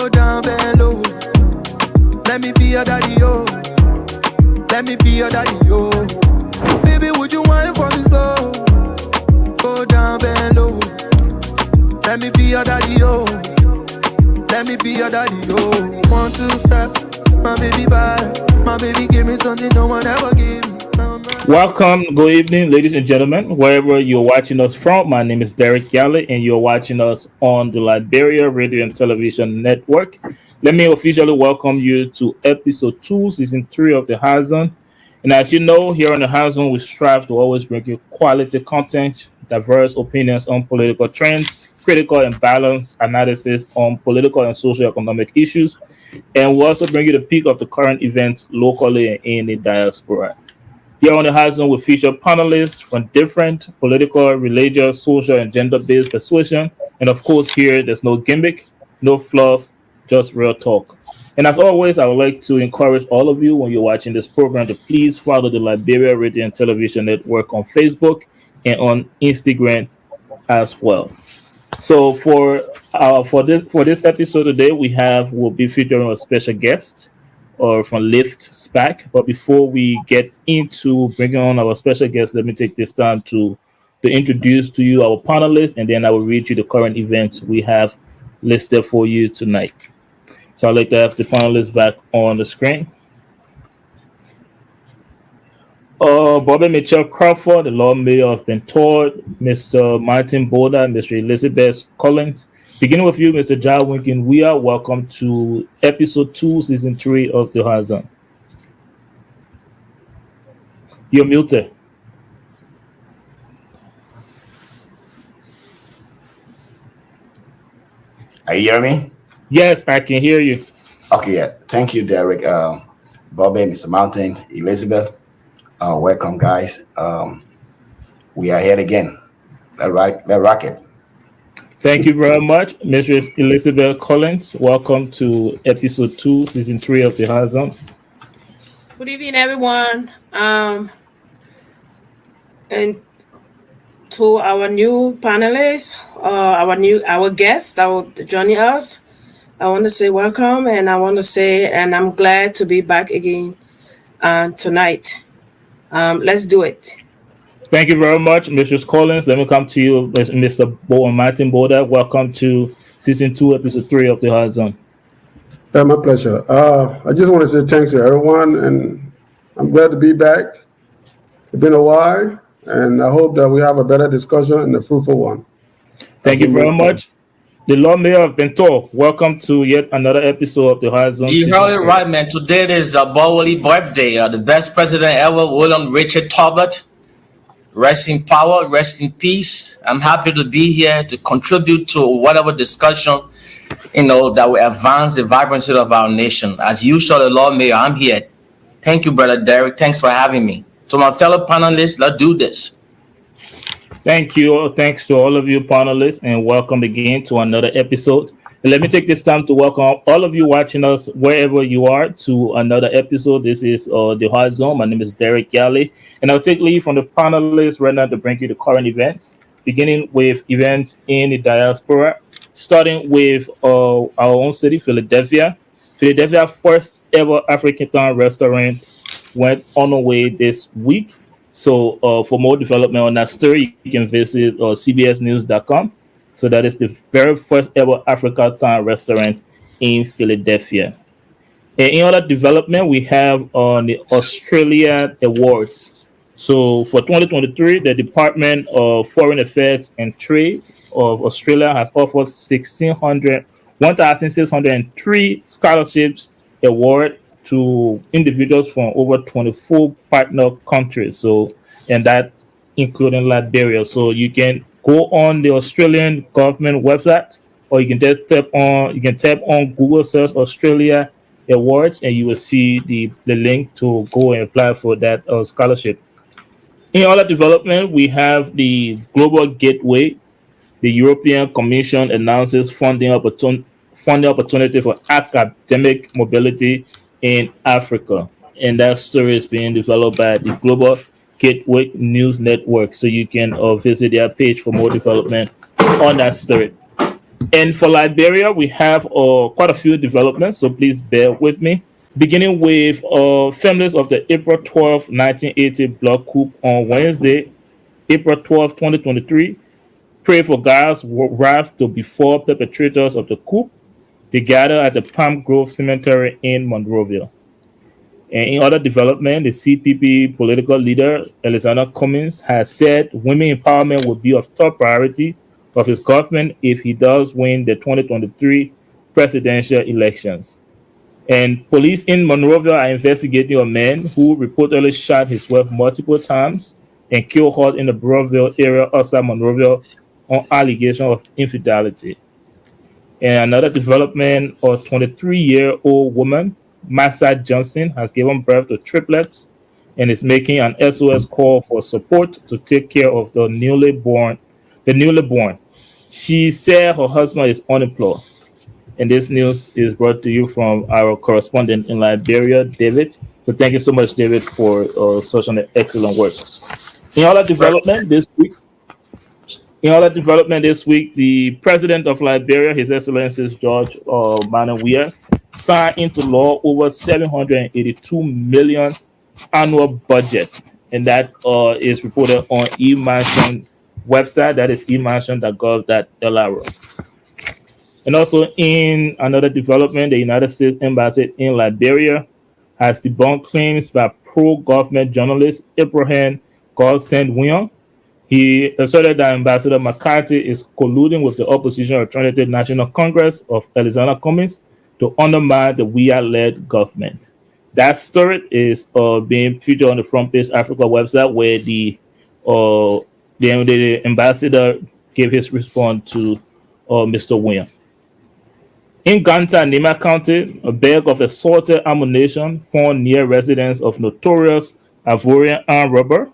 Go down, bend low. Let me be your daddy, yo. Let me be your daddy, yo. Baby, would you whine for me slow? Go down, bend low. Let me be your daddy, yo. Let me be your daddy, yo. 1, 2 step, my baby bad. My baby give me something no one ever gave me. Welcome, good evening, ladies and gentlemen, wherever you're watching us from. My name is Dedteh Kollie, and you're watching us on the Liberia Radio and Television Network. Let me officially welcome you to episode 2, season 3 of the Horizon. And as you know, here on the Horizon, we strive to always bring you quality content, diverse opinions on political trends, critical and balanced analysis on political and socio-economic issues, and we also bring you the peak of the current events locally and in the diaspora. Here on the Horizon, we feature panelists from different political, religious, social, and gender-based persuasion. And of course, here, there's no gimmick, no fluff, just real talk. And as always, I would like to encourage all of you when you're watching this program to please follow the Liberia Radio and Television Network on Facebook and on Instagram as well. So for this episode today, we'll be featuring a special guest from LiftSPAC. But before we get into bringing on our special guest, let me take this time to introduce to you our panelists, and then I will read you the current events we have listed for you tonight. So I'd like to have the panelists back on the screen. Bobby Mitchell Crawford, the Lord Mayor of Dedteh, Mr. Martin Boda, Mr. Elizabeth Collins. Beginning with you, Mr. Jawinkin Wea, welcome to episode 2, season 3 of the Horizon. You're muted. Are you hearing me? Yes, I can hear you. Okay, yeah. Thank you, Derek, Bobby, Mr. Mountain, Elizabeth. Welcome, guys. We are here again. Let's rock it. Thank you very much, Mrs. Elizabeth Collins. Welcome to episode 2, season 3 of the Horizon. Good evening, everyone. And to our new panelists, our guests that will join us, I want to say welcome, and I'm glad to be back again tonight. Let's do it. Thank you very much, Mrs. Collins. Let me come to you, Mr. Martin Boda. Welcome to season 2, episode 3 of the Horizon. My pleasure. I just want to say thanks to everyone, and I'm glad to be back. It's been a while, and I hope that we have a better discussion and a fruitful one. Thank you very much. The Lord Mayor of Dedteh, welcome to yet another episode of the Horizon. You heard it right, man. Today is a Bowley birthday. The best president ever, William Richard Talbot. Rest in power, rest in peace. I'm happy to be here to contribute to whatever discussion, that will advance the vibrancy of our nation. As usual, the Lord Mayor, I'm here. Thank you, Brother Derek. Thanks for having me. To my fellow panelists, let's do this. Thank you. Thanks to all of you panelists, and welcome again to another episode. And let me take this time to welcome all of you watching us wherever you are to another episode. This is the Horizon. My name is Dedteh Kollie, and I'll take lead from the panelists right now to bring you the current events, beginning with events in the diaspora, starting with our own city, Philadelphia. Philadelphia's first ever African restaurant went on the way this week. So for more development on that story, you can visit cbsnews.com. So that is the very first ever Africa Town restaurant in Philadelphia. And in other development, we have the Australia Awards. So for 2023, the Department of Foreign Affairs and Trade of Australia has offered 1,603 scholarships award to individuals from over 24 partner countries. So, and that including Liberia. So you can go on the Australian government website, or you can just tap on Google search Australia Awards, and you will see the link to go and apply for that scholarship. In other development, we have the Global Gateway. The European Commission announces funding opportunity for academic mobility in Africa, and that story is being developed by the Global Gateway News Network. So you can visit their page for more development on that story. And for Liberia, we have quite a few developments, so please bear with me. Beginning with families of the April 12, 1980 block coup on Wednesday, April 12, 2023, pray for God's wrath to befall perpetrators of the coup. They gather at the Palm Grove Cemetery in Monrovia. And in other development, the CPP political leader, Alexander Cummings, has said women empowerment will be of top priority of his government if he does win the 2023 presidential elections. And police in Monrovia are investigating a man who reportedly shot his wife multiple times and killed her in the Broadville area outside Monrovia on allegation of infidelity. And another development, a 23-year-old woman, Massa Johnson, has given birth to triplets and is making an SOS call for support to take care of the newly born. She said her husband is unemployed. And this news is brought to you from our correspondent in Liberia, David. So thank you so much, David, for such an excellent work. In other development this week, the president of Liberia, His Excellency George Manawiya, signed into law over 782 million annual budget, and that is reported on eMansion website. That is emansion.gov.lr. And also in another development, the United States Embassy in Liberia has debunked claims by pro-government journalist Abraham Goldstein-Wion. He asserted that Ambassador McCarthy is colluding with the opposition Alternative National Congress of Alexander Cummings to undermine the WIA-led government. That story is being featured on the Front Page Africa website, where the ambassador gave his response to Mr. Wion. In Ganta, Nima County, a bag of assorted ammunition found near residence of notorious Ivorian armed robber.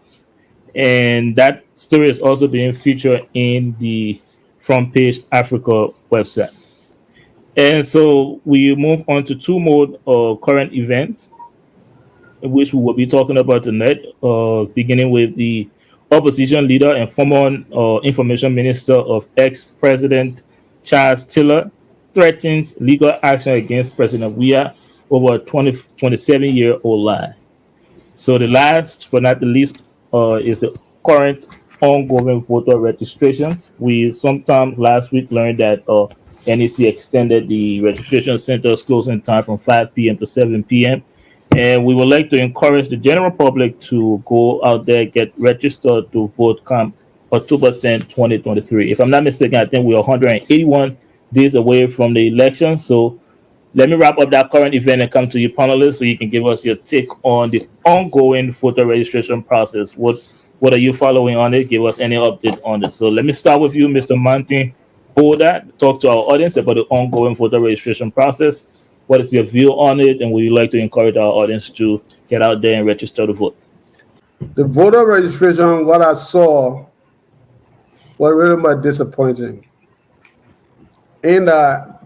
And that story is also being featured in the Front Page Africa website. And so we move on to two more current events, which we will be talking about tonight, beginning with the opposition leader and former information minister of ex-president Charles Taylor threatens legal action against President Weah over a 27-year-old lie. So the last but not the least is the current ongoing voter registrations. We sometime last week learned that NEC extended the registration center's closing time from 5 p.m. to 7 p.m. And we would like to encourage the general public to go out there, get registered to vote come October 10, 2023. If I'm not mistaken, I think we are 181 days away from the election. So let me wrap up that current event and come to you, panelists, so you can give us your take on the ongoing voter registration process. What are you following on it? Give us any update on it. So let me start with you, Mr. Martin Boda. Talk to our audience about the ongoing voter registration process. What is your view on it? And would you like to encourage our audience to get out there and register to vote? The voter registration, what I saw was really much disappointing. In that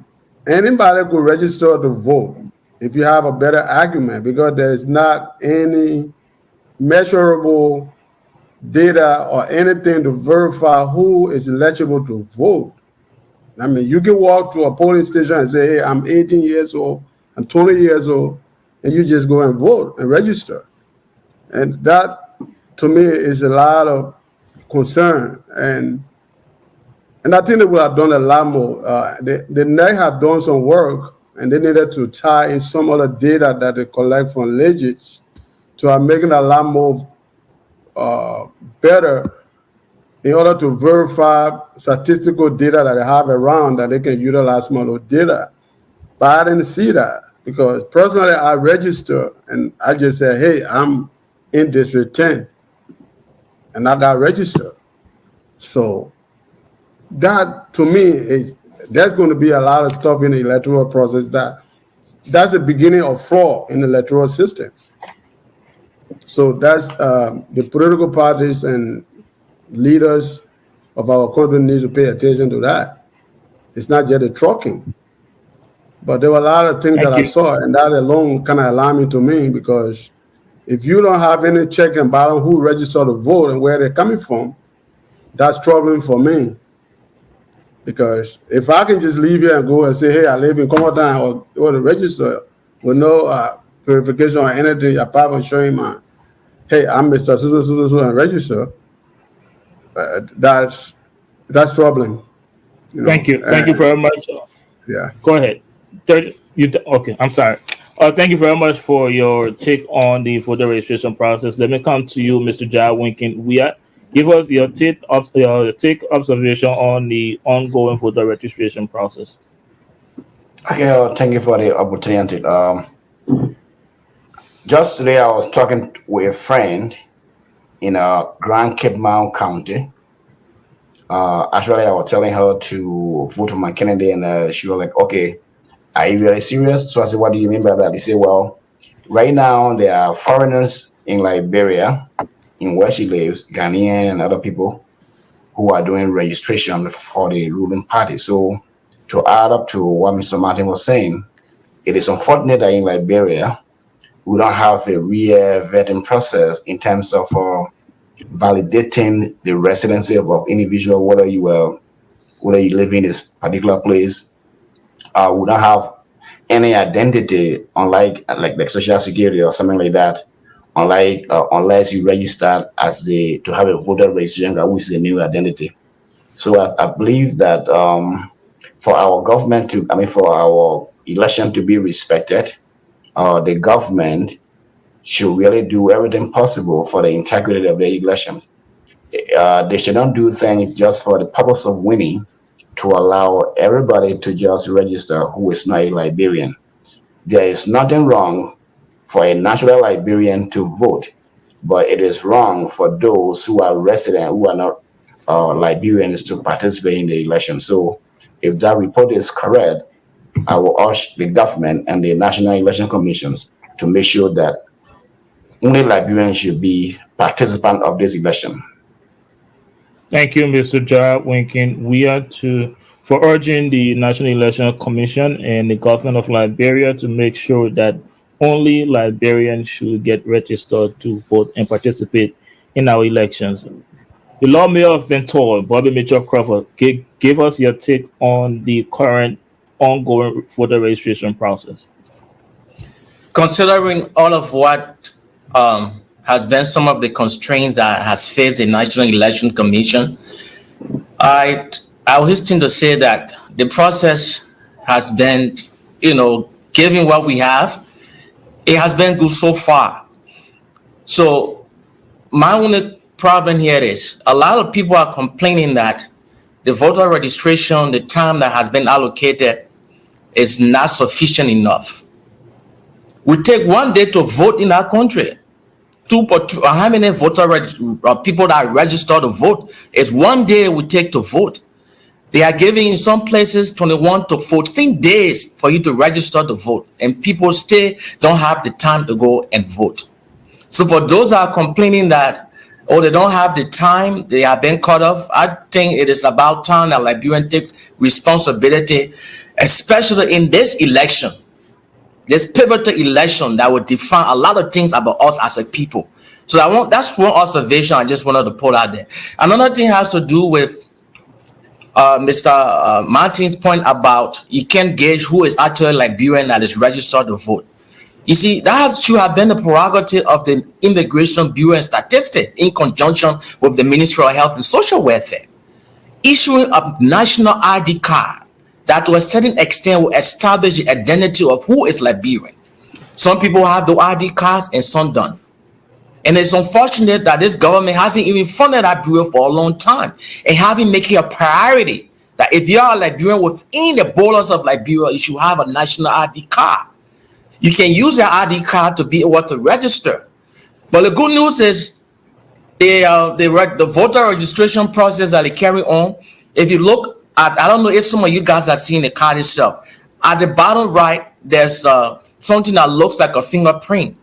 anybody could register to vote if you have a better argument, because there is not any measurable data or anything to verify who is eligible to vote. I mean, you can walk to a polling station and say, hey, I'm 18 years old, I'm 20 years old, and you just go and vote and register. And that, to me, is a lot of concern. And I think they would have done a lot more. The NEC have done some work, and they needed to tie in some other data that they collect from legits to making a lot more better in order to verify statistical data that they have around that they can utilize some of those data. But I didn't see that, because personally I registered and I just said, hey, I'm in District 10, and I got registered. So that, to me, there's going to be a lot of stuff in the electoral process that's the beginning of flaw in the electoral system. So that's the political parties and leaders of our country need to pay attention to that. It's not just the trucking, but there were a lot of things I saw, and that alone kind of alarming to me, because if you don't have any check and balance who registered to vote and where they're coming from, that's troubling for me. Because if I can just leave here and go and say, hey, I live in Comotan or go to register with no verification or anything apart from showing my, hey, I'm Mr. So and register, that's troubling. Thank you. Thank you very much. Yeah. Go ahead. Okay, I'm sorry. Thank you very much for your take on the voter registration process. Let me come to you, Mr. Jai Winkin. Give us your take observation on the ongoing voter registration process. Okay, thank you for the opportunity. Just today, I was talking with a friend in Grand Cape Mount County. Actually, I was telling her to vote for my candidate, and she was like, "Okay, are you very serious?" So I said, "What do you mean by that?" He said, "Well, right now there are foreigners in Liberia, in where she lives, Ghanaian and other people who are doing registration for the ruling party. So to add up to what Mr. Martin was saying, it is unfortunate that in Liberia we don't have a real vetting process in terms of validating the residency of individual, whether you live in this particular place. We don't have any identity, unlike like social security or something like that. Unless you register to have a voter registration card, which is a new identity. So I believe that for our government for our election to be respected, the government should really do everything possible for the integrity of the election. They should not do things just for the purpose of winning, to allow everybody to just register who is not a Liberian. There is nothing wrong for a natural Liberian to vote, but it is wrong for those who are resident, who are not Liberians, to participate in the election. So if that report is correct, I will urge the government and the National Election Commissions to make sure that only Liberians should be participants of this election. Thank you, Mr. Jai Winkin. For urging the National Election Commission and the government of Liberia to make sure that only Liberians should get registered to vote and participate in our elections. The Lord Mayor of Bentor, Bobby Mitchell Crawford, give us your take on the current ongoing voter registration process. Considering all of what has been some of the constraints that has faced the National Election Commission, I hasten to say that the process has been, given what we have, it has been good so far. So my only problem here is a lot of people are complaining that the voter registration, the time that has been allocated, is not sufficient enough. We take 1 day to vote in our country. How many people that register to vote? It's 1 day we take to vote. They are giving in some places 21 to 14 days for you to register to vote, and people still don't have the time to go and vote. So for those that are complaining that, they don't have the time, they are being cut off, I think it is about time that Liberians take responsibility, especially in this election. This pivotal election that will define a lot of things about us as a people. So that's one observation I just wanted to put out there. Another thing has to do with Mr. Martin's point about you can't gauge who is actually Liberian that is registered to vote. You see, that should have been the prerogative of the Immigration Bureau and Statistics in conjunction with the Ministry of Health and Social Welfare. Issuing a national ID card that to a certain extent will establish the identity of who is Liberian. Some people have the ID cards and some don't. And it's unfortunate that this government hasn't even funded that bureau for a long time and haven't made it a priority that if you are a Liberian within the borders of Liberia, you should have a national ID card. You can use your ID card to be able to register. But the good news is the voter registration process that they carry on, if you look at, I don't know if some of you guys are seeing the card itself. At the bottom right, there's something that looks like a fingerprint.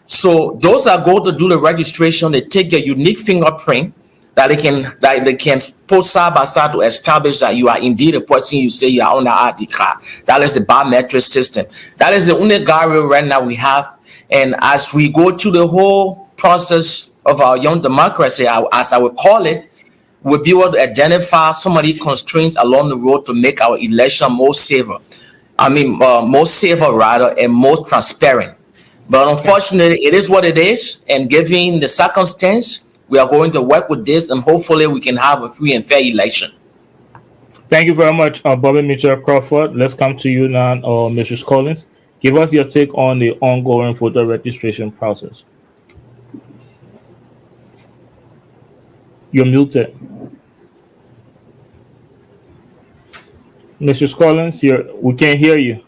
So those that go to do the registration, they take a unique fingerprint that they can put side by side to establish that you are indeed a person you say you are on the ID card. That is the biometric system. That is the only guardrail right now we have. And as we go through the whole process of our young democracy, as I would call it, we'll be able to identify some of the constraints along the road to make our election more safer. More safer rather, and more transparent. But unfortunately, it is what it is. And given the circumstance, we are going to work with this, and hopefully we can have a free and fair election. Thank you very much, Bobby Mitchell Crawford. Let's come to you now, Mrs. Collins. Give us your take on the ongoing voter registration process. You're muted. Mrs. Collins, we can't hear you.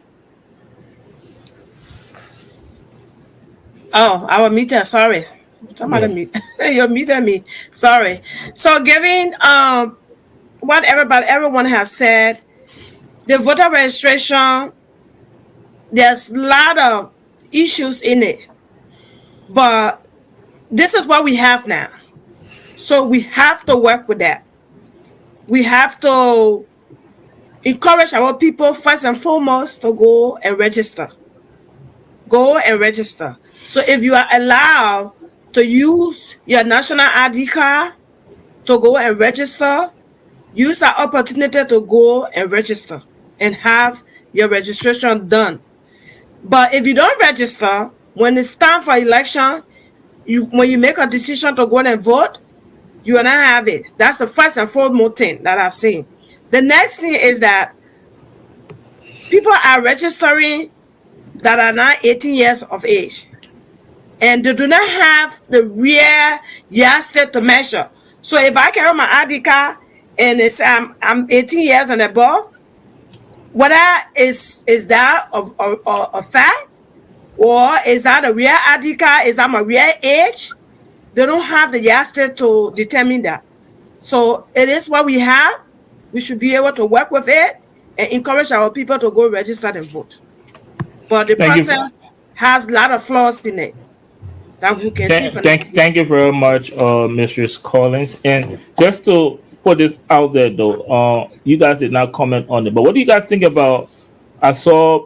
Oh, I was muted. Sorry. Somebody mute. You muted me. Sorry. So, given what everyone has said, the voter registration, there's a lot of issues in it, but this is what we have now. So we have to work with that. We have to encourage our people first and foremost to go and register. Go and register. So if you are allowed to use your national ID card to go and register, use that opportunity to go and register and have your registration done. But if you don't register, when it's time for election, when you make a decision to go and vote, you will not have it. That's the first and foremost thing that I've seen. The next thing is that people are registering that are not 18 years of age, and they do not have the real yardstick to measure. So if I carry my ID card and it's I'm 18 years and above, whether is that a fact, or is that a real ID card? Is that my real age? They don't have the yardstick to determine that. So it is what we have. We should be able to work with it and encourage our people to go register and vote. But the process has a lot of flaws in it that you can see. Thank you very much, Mrs. Collins. And just to put this out there, though, you guys did not comment on it. But what do you guys think about? I saw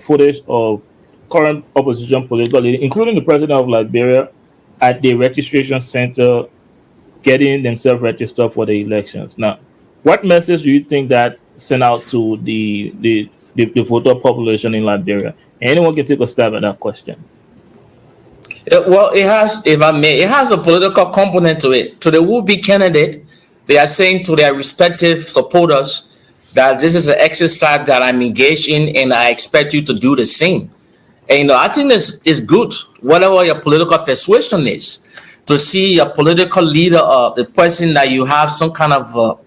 footage of current opposition political leaders, including the president of Liberia, at the registration center, getting themselves registered for the elections. Now, what message do you think that sent out to the voter population in Liberia? Anyone can take a stab at that question. Well, it has, if I may, it has a political component to it. To the would-be candidate, they are saying to their respective supporters that this is an exercise that I'm engaged in, and I expect you to do the same. And I think this is good, whatever your political persuasion is, to see a political leader, the person that you have some kind of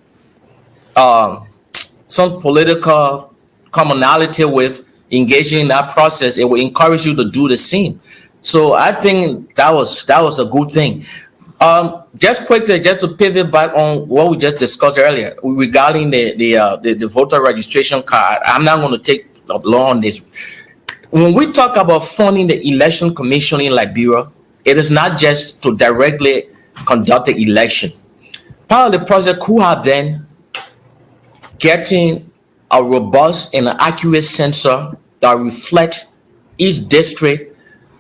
some political commonality with, engaging in that process. It will encourage you to do the same. So I think that was a good thing. Just quickly, just to pivot back on what we just discussed earlier regarding the voter registration card. I'm not going to take long on this. When we talk about funding the election commission in Liberia, it is not just to directly conduct the election. Part of the project could have been getting a robust and accurate census that reflects each district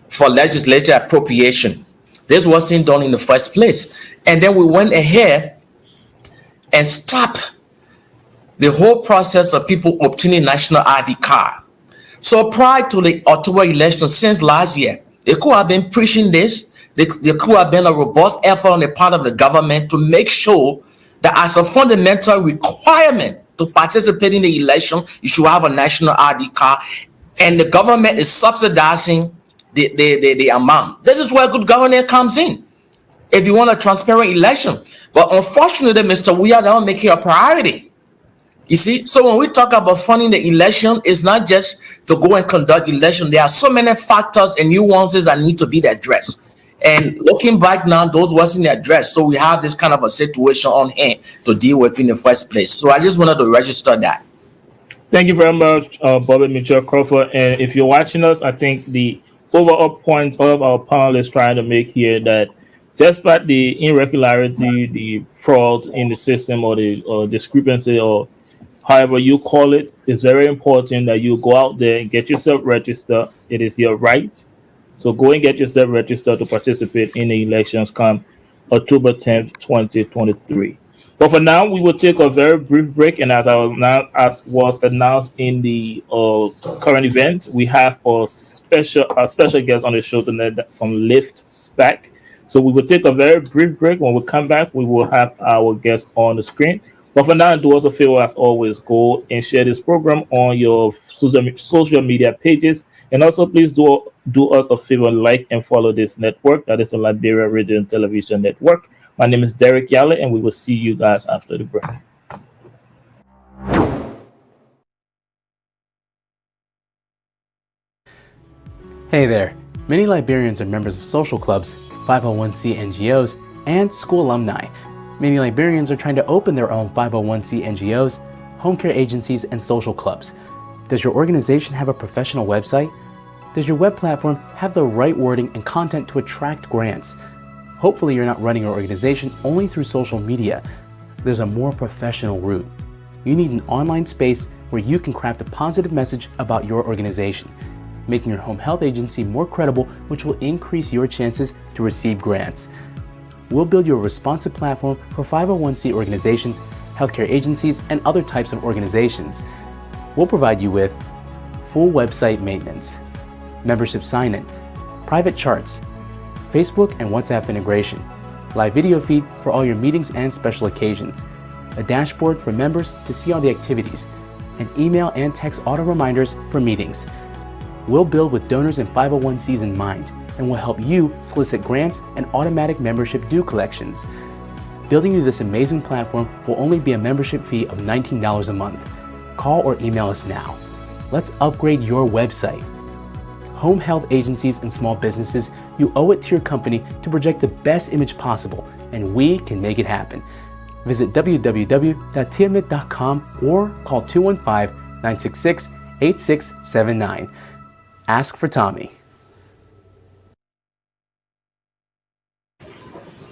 for legislative appropriation. This wasn't done in the first place. And then we went ahead and stopped the whole process of people obtaining national ID card. So prior to the October election, since last year, they could have been preaching this. There could have been a robust effort on the part of the government to make sure that as a fundamental requirement to participate in the election, you should have a national ID card. And the government is subsidizing the amount. This is where good governance comes in, if you want a transparent election. But unfortunately, Mr. We are not making a priority. You see, so when we talk about funding the election, it's not just to go and conduct election. There are so many factors and nuances that need to be addressed. And looking back now, those wasn't addressed. So we have this kind of a situation on hand to deal with in the first place. So I just wanted to register that. Thank you very much, Bobby Mitchell Crawford. And if you're watching us, I think the overall point of our panelists trying to make here that despite the irregularity, the fraud in the system, or the discrepancy, or however you call it, it's very important that you go out there and get yourself registered. It is your right. So go and get yourself registered to participate in the elections come October 10th, 2023. But for now, we will take a very brief break, and as was announced in the current event, we have a special guest on the show tonight from LiftSPAC. So we will take a very brief break. When we come back, we will have our guest on the screen. But for now, do us a favor as always, go and share this program on your social media pages, and also please do us a favor, like and follow this network. That is the Liberia Radio and Television Network. My name is Derek Yale, and we will see you guys after the break. Hey there. Many Liberians are members of social clubs, 501c NGOs, and school alumni. Many Liberians are trying to open their own 501c NGOs, home care agencies, and social clubs. Does your organization have a professional website? Does your web platform have the right wording and content to attract grants? Hopefully you're not running your organization only through social media. There's a more professional route. You need an online space where you can craft a positive message about your organization, making your home health agency more credible, which will increase your chances to receive grants. We'll build you a responsive platform for 501c organizations, healthcare agencies, and other types of organizations. We'll provide you with full website maintenance, membership sign-in, private charts, Facebook and WhatsApp integration, live video feed for all your meetings and special occasions, a dashboard for members to see all the activities, and email and text auto reminders for meetings. We'll build with donors and 501cs in mind, and will help you solicit grants and automatic membership due collections. Building you this amazing platform will only be a membership fee of $19 a month. Call or email us now. Let's upgrade your website. Home health agencies and small businesses, you owe it to your company to project the best image possible, and we can make it happen. Visit www.tiamit.com or call 215-966-8679. Ask for Tommy.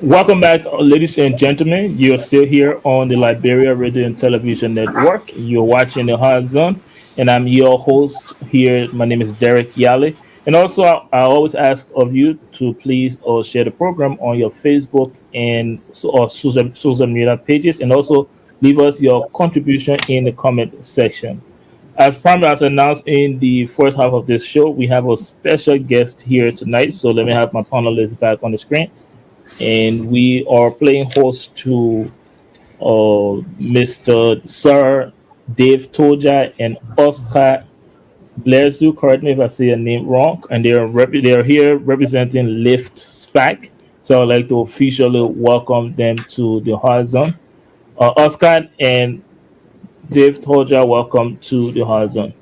Welcome back, ladies and gentlemen. You're still here on the Liberia Radio and Television Network. You're watching the Hard Zone, and I'm your host here. My name is Derek Yale. And also, I always ask of you to please share the program on your Facebook and or social media pages, and also leave us your contribution in the comment section. As promised, as announced in the first half of this show, we have a special guest here tonight. So let me have my panelists back on the screen. And we are playing host to Mr. Sir Dave Toja and Oscar Blezu. Correct me if I say your name wrong. And they are here representing LiftSPAC. So I'd like to officially welcome them to the Horizon. Oscar and Dave Toja, welcome to the Horizon.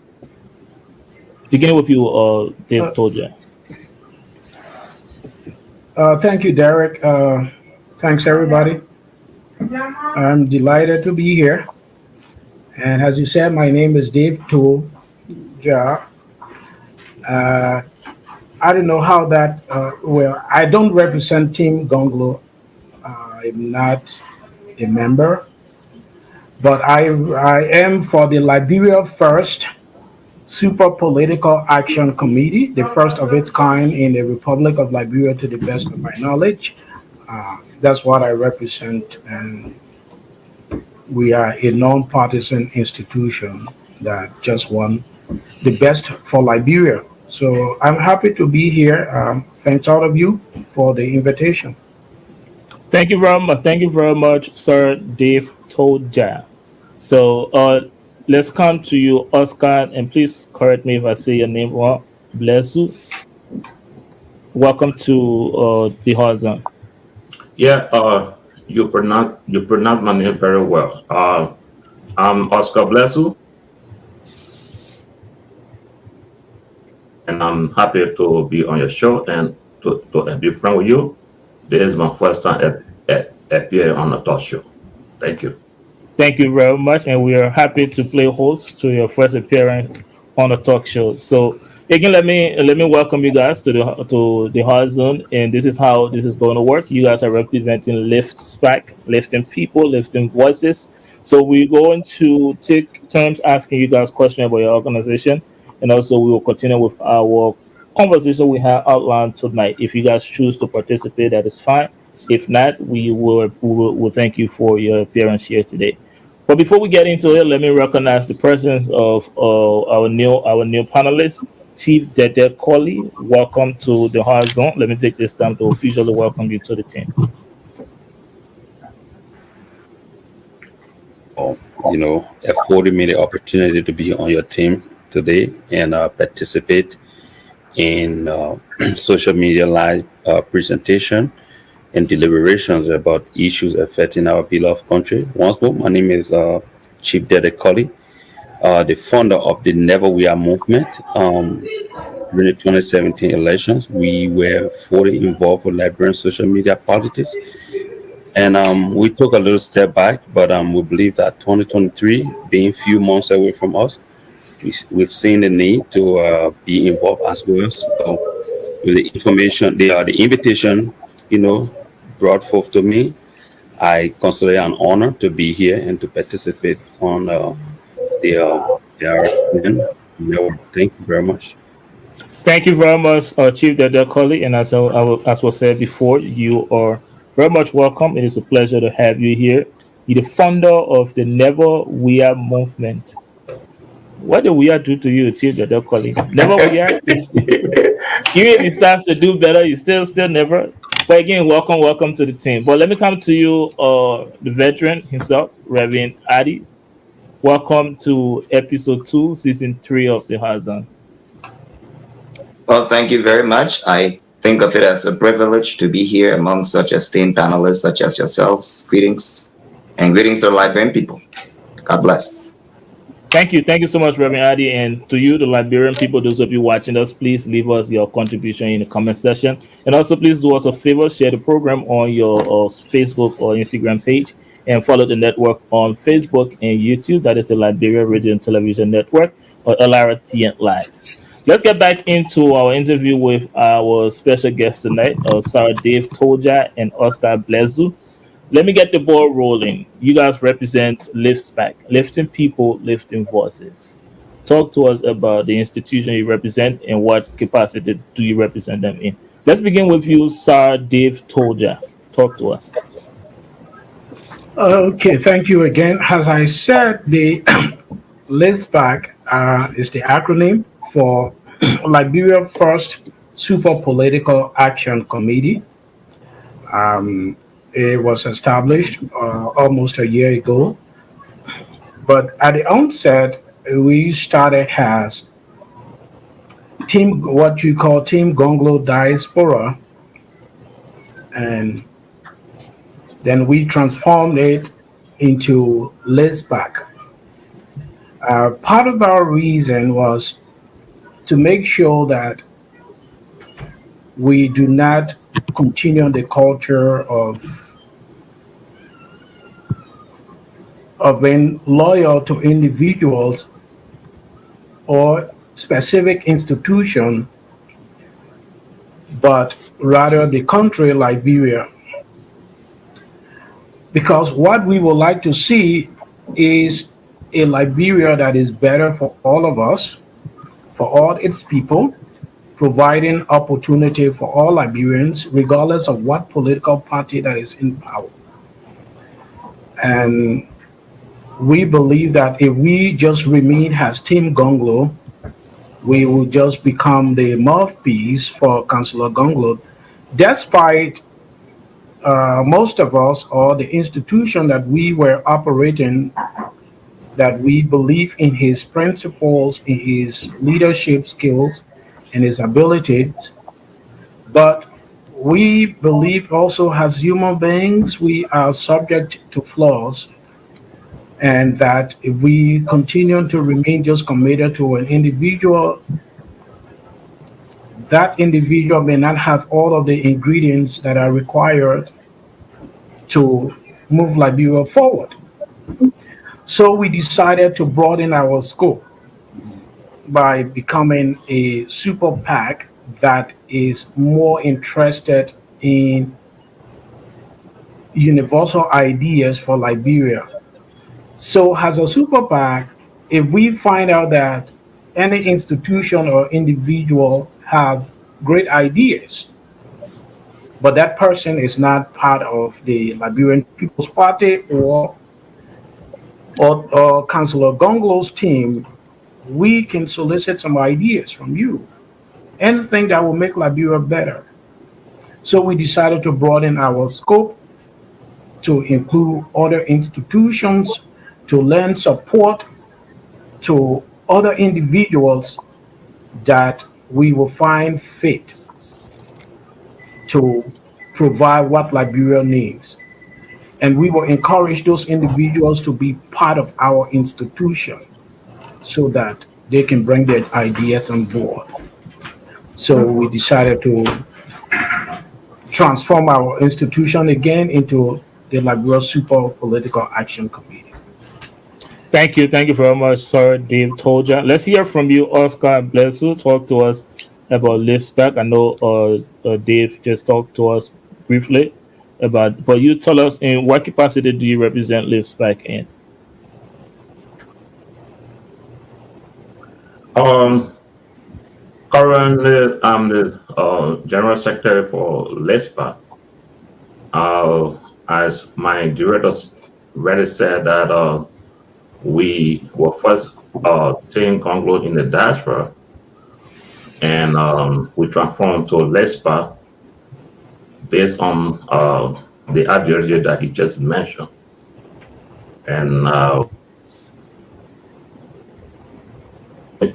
Beginning with you, Dave Toja. Thank you, Derek. Thanks, everybody. I'm delighted to be here. And as you said, my name is Dave Toja. I don't know how that, I don't represent Team Gonglo. I'm not a member. But I am for the Liberia First Super Political Action Committee, the first of its kind in the Republic of Liberia, to the best of my knowledge. That's what I represent, and we are a non-partisan institution that just won the best for Liberia. So I'm happy to be here. Thanks all of you for the invitation. Thank you very much. Thank you very much, Sir Dave Toja. So let's come to you, Oscar, and please correct me if I say your name wrong. Bless you. Welcome to the Horizon. Yeah, you pronounce my name very well. I'm Oscar Blesu, and I'm happy to be on your show and to be friend with you. This is my first time appearing on a talk show. Thank you. Thank you very much, and we are happy to play host to your first appearance on a talk show. So again, let me welcome you guys to the Horizon, and this is how this is going to work. You guys are representing LiftSPAC, lifting people, lifting voices. So we're going to take turns asking you guys questions about your organization, and also we will continue with our conversation we have outlined tonight. If you guys choose to participate, that is fine. If not, we'll thank you for your appearance here today. But before we get into it, let me recognize the presence of our new panelist, Chief Dedteh Kollie. Welcome to the Hard Zone. Let me take this time to officially welcome you to the team. Affording me the opportunity to be on your team today and participate in social media live presentation and deliberations about issues affecting our beloved country. Once more, my name is Chief Dedteh Kollie, the founder of the Never We Are movement. During the 2017 elections, we were fully involved with Liberian social media politics. And we took a little step back, but we believe that 2023, being few months away from us, we've seen the need to be involved as well. So, with the information, the invitation, brought forth to me, I consider it an honor to be here and to participate on the LRTN network. Thank you very much. Thank you very much, Chief Dedteh Kollie. And as was said before, you are very much welcome. It is a pleasure to have you here. You're the founder of the Never We Are movement. What did we do to you, Chief Dedteh Kollie? Never we are. Even if it starts to do better, you still never. But again, welcome to the team. But let me come to you, the veteran himself, Reverend Adi. Welcome to episode 2, season 3 of the Hazan. Well, thank you very much. I think of it as a privilege to be here among such esteemed panelists such as yourselves. Greetings, and greetings to the Liberian people. God bless. Thank you so much, Reverend Adi, and to you, the Liberian people, those of you watching us, please leave us your contribution in the comment section, and also please do us a favor, share the program on your Facebook or Instagram page, and follow the network on Facebook and YouTube. That is the Liberia Radio and Television Network, or LRTN Live. Let's get back into our interview with our special guests tonight, Sir Dave Toja and Oscar Blezu. Let me get the ball rolling. You guys represent LiftSPAC, Lifting People, Lifting Voices. Talk to us about the institution you represent and what capacity do you represent them in. Let's begin with you, Sir Dave Toja. Talk to us. Okay, thank you again. As I said, the LiftSPAC is the acronym for Liberia First Super Political Action Committee. It was established almost a year ago. But at the onset, we started as what you call Team Gonglo Diaspora. And then we transformed it into LiftSPAC. Part of our reason was to make sure that we do not continue the culture of being loyal to individuals or specific institution, but rather the country Liberia. Because what we would like to see is a Liberia that is better for all of us, for all its people, providing opportunity for all Liberians, regardless of what political party that is in power. And we believe that if we just remain as Team Gonglo, we will just become the mouthpiece for Councillor Gonglo, despite most of us or the institution that we were operating, that we believe in his principles, in his leadership skills, and his abilities. But we believe also as human beings, we are subject to flaws, and that if we continue to remain just committed to an individual, that individual may not have all of the ingredients that are required to move Liberia forward. So we decided to broaden our scope by becoming a super PAC that is more interested in universal ideas for Liberia. So as a super PAC, if we find out that any institution or individual have great ideas, but that person is not part of the Liberian People's Party or Councillor Gonglo's team, we can solicit some ideas from you, anything that will make Liberia better. So we decided to broaden our scope to include other institutions, to lend support to other individuals that we will find fit to provide what Liberia needs. And we will encourage those individuals to be part of our institution so that they can bring their ideas on board. So we decided to transform our institution again into the Liberia Super Political Action Committee. Thank you very much, Sir Dave Tolja. Let's hear from you, Oscar and Blesu. Talk to us about LiftSPAC. I know Dave just talked to us briefly about, but you tell us, in what capacity do you represent LiftSPAC in? Currently, I'm the General Secretary for LiftSPAC. As my director already said, that we were first team Conglo in the diaspora, and we transformed to LiftSPAC based on the ideology that he just mentioned. And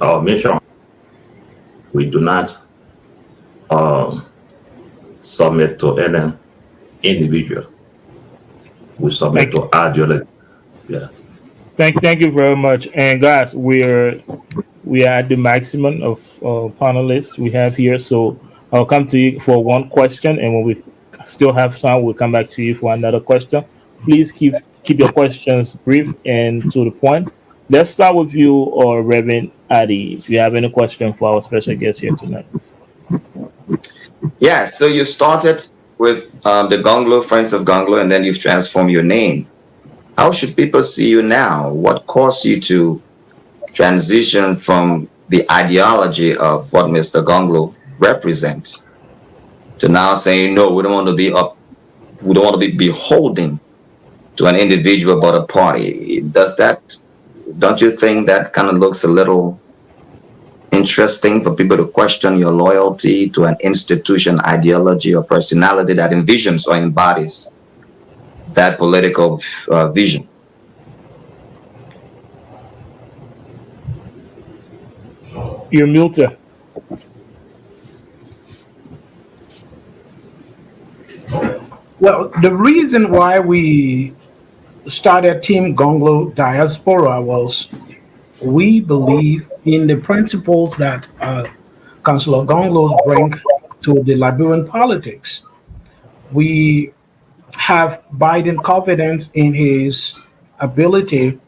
our mission, we do not submit to any individual. We submit to ideology. Yeah. Thank you very much. And guys, we are at the maximum of panelists we have here. So I'll come to you for one question, and when we still have time, we'll come back to you for another question. Please keep your questions brief and to the point. Let's start with you, or Reverend Adi, if you have any question for our special guest here tonight. Yeah, so you started with the Gonglo, Friends of Gonglo, and then you've transformed your name. How should people see you now? What caused you to transition from the ideology of what Mr. Gonglo represents to now saying, no, we don't want to be beholden to an individual but a party? Don't you think that kind of looks a little interesting for people to question your loyalty to an institution, ideology, or personality that envisions or embodies that political vision? You're muted. Well, the reason why we started Team Gonglo Diaspora was we believe in the principles that Councillor Gonglo bring to the Liberian politics. We have Biden confidence in his ability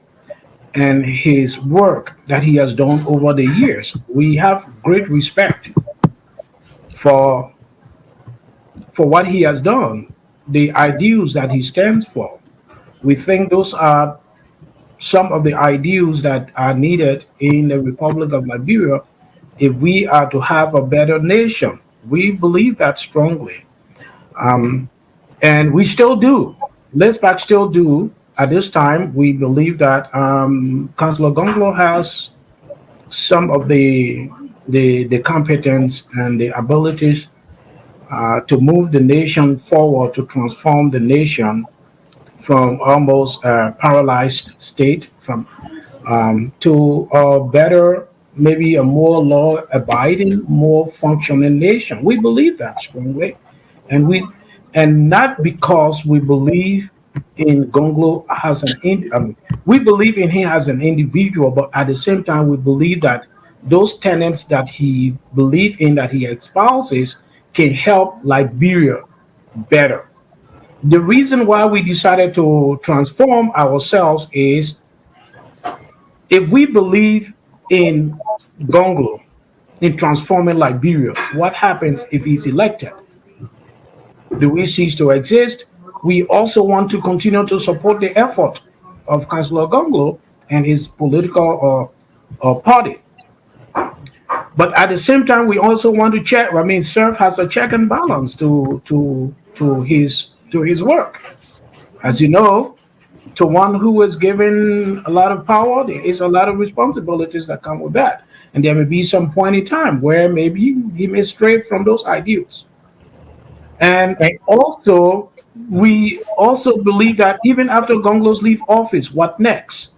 and his work that he has done over the years. We have great respect for what he has done, the ideals that he stands for. We think those are some of the ideals that are needed in the Republic of Liberia if we are to have a better nation. We believe that strongly. And we still do. LiftSPAC still do. At this time, we believe that Councillor Gonglo has some of the competence and the abilities to move the nation forward, to transform the nation from almost a paralyzed state to a better, maybe a more law-abiding, more functioning nation. We believe that strongly, and not because we believe in Gonglo we believe in him as an individual, but at the same time, we believe that those tenets that he believes in, that he espouses, can help Liberia better. The reason why we decided to transform ourselves is if we believe in Gonglo, in transforming Liberia, what happens if he's elected? Do we cease to exist? We also want to continue to support the effort of Councillor Gonglo and his political party. But at the same time, we also want to check. I mean, serve as a check and balance to his work. As you know, to one who is given a lot of power, there is a lot of responsibilities that come with that. And there may be some point in time where maybe he may stray from those ideals. And also, we also believe that even after Gonglos leave office, what next?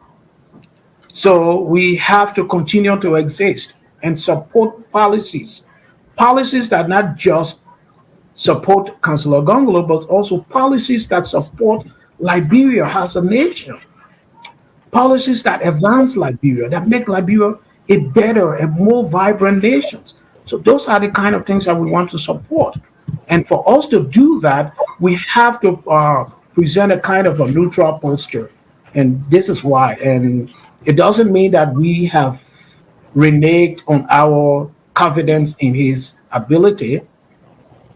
So we have to continue to exist and support policies that not just support Councillor Gonglo, but also policies that support Liberia as a nation, policies that advance Liberia, that make Liberia a better and more vibrant nation. So those are the kind of things that we want to support. And for us to do that, we have to present a kind of a neutral posture. And this is why. And it doesn't mean that we have reneged on our confidence in his ability,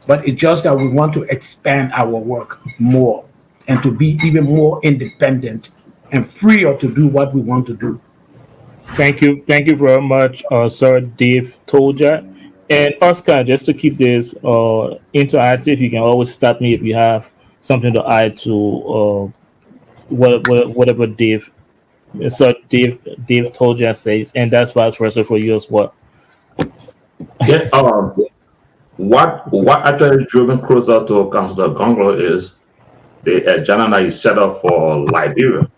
but it's just that we want to expand our work more and to be even more independent and freer to do what we want to do. Thank you very much, Sir Dave Tolja. And Oscar, just to keep this interactive, you can always stop me if you have something to add to whatever Dave Tolja says, and that's vice versa for you as well. Yeah, what actually drove me closer to Councillor Gonglo is the agenda that is set up for Liberia.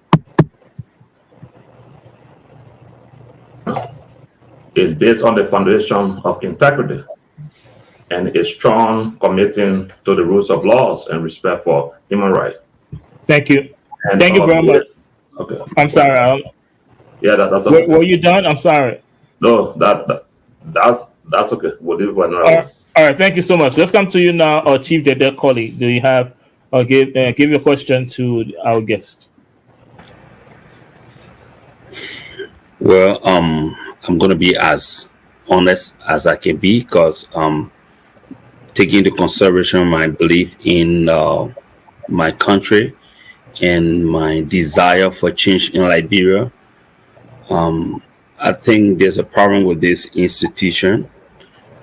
Is based on the foundation of integrity and a strong commitment to the rules of laws and respect for human rights. Thank you. And, Thank you very much. Okay. I'm sorry. Yeah, that's okay. Were you done? I'm sorry. No, that's okay. We'll leave it for now. All right. Thank you so much. Let's come to you now, Chief Dedteh Kollie. Do you have give your question to our guest? Well, I'm going to be as honest as I can be because taking into consideration my belief in my country and my desire for change in Liberia, I think there's a problem with this institution,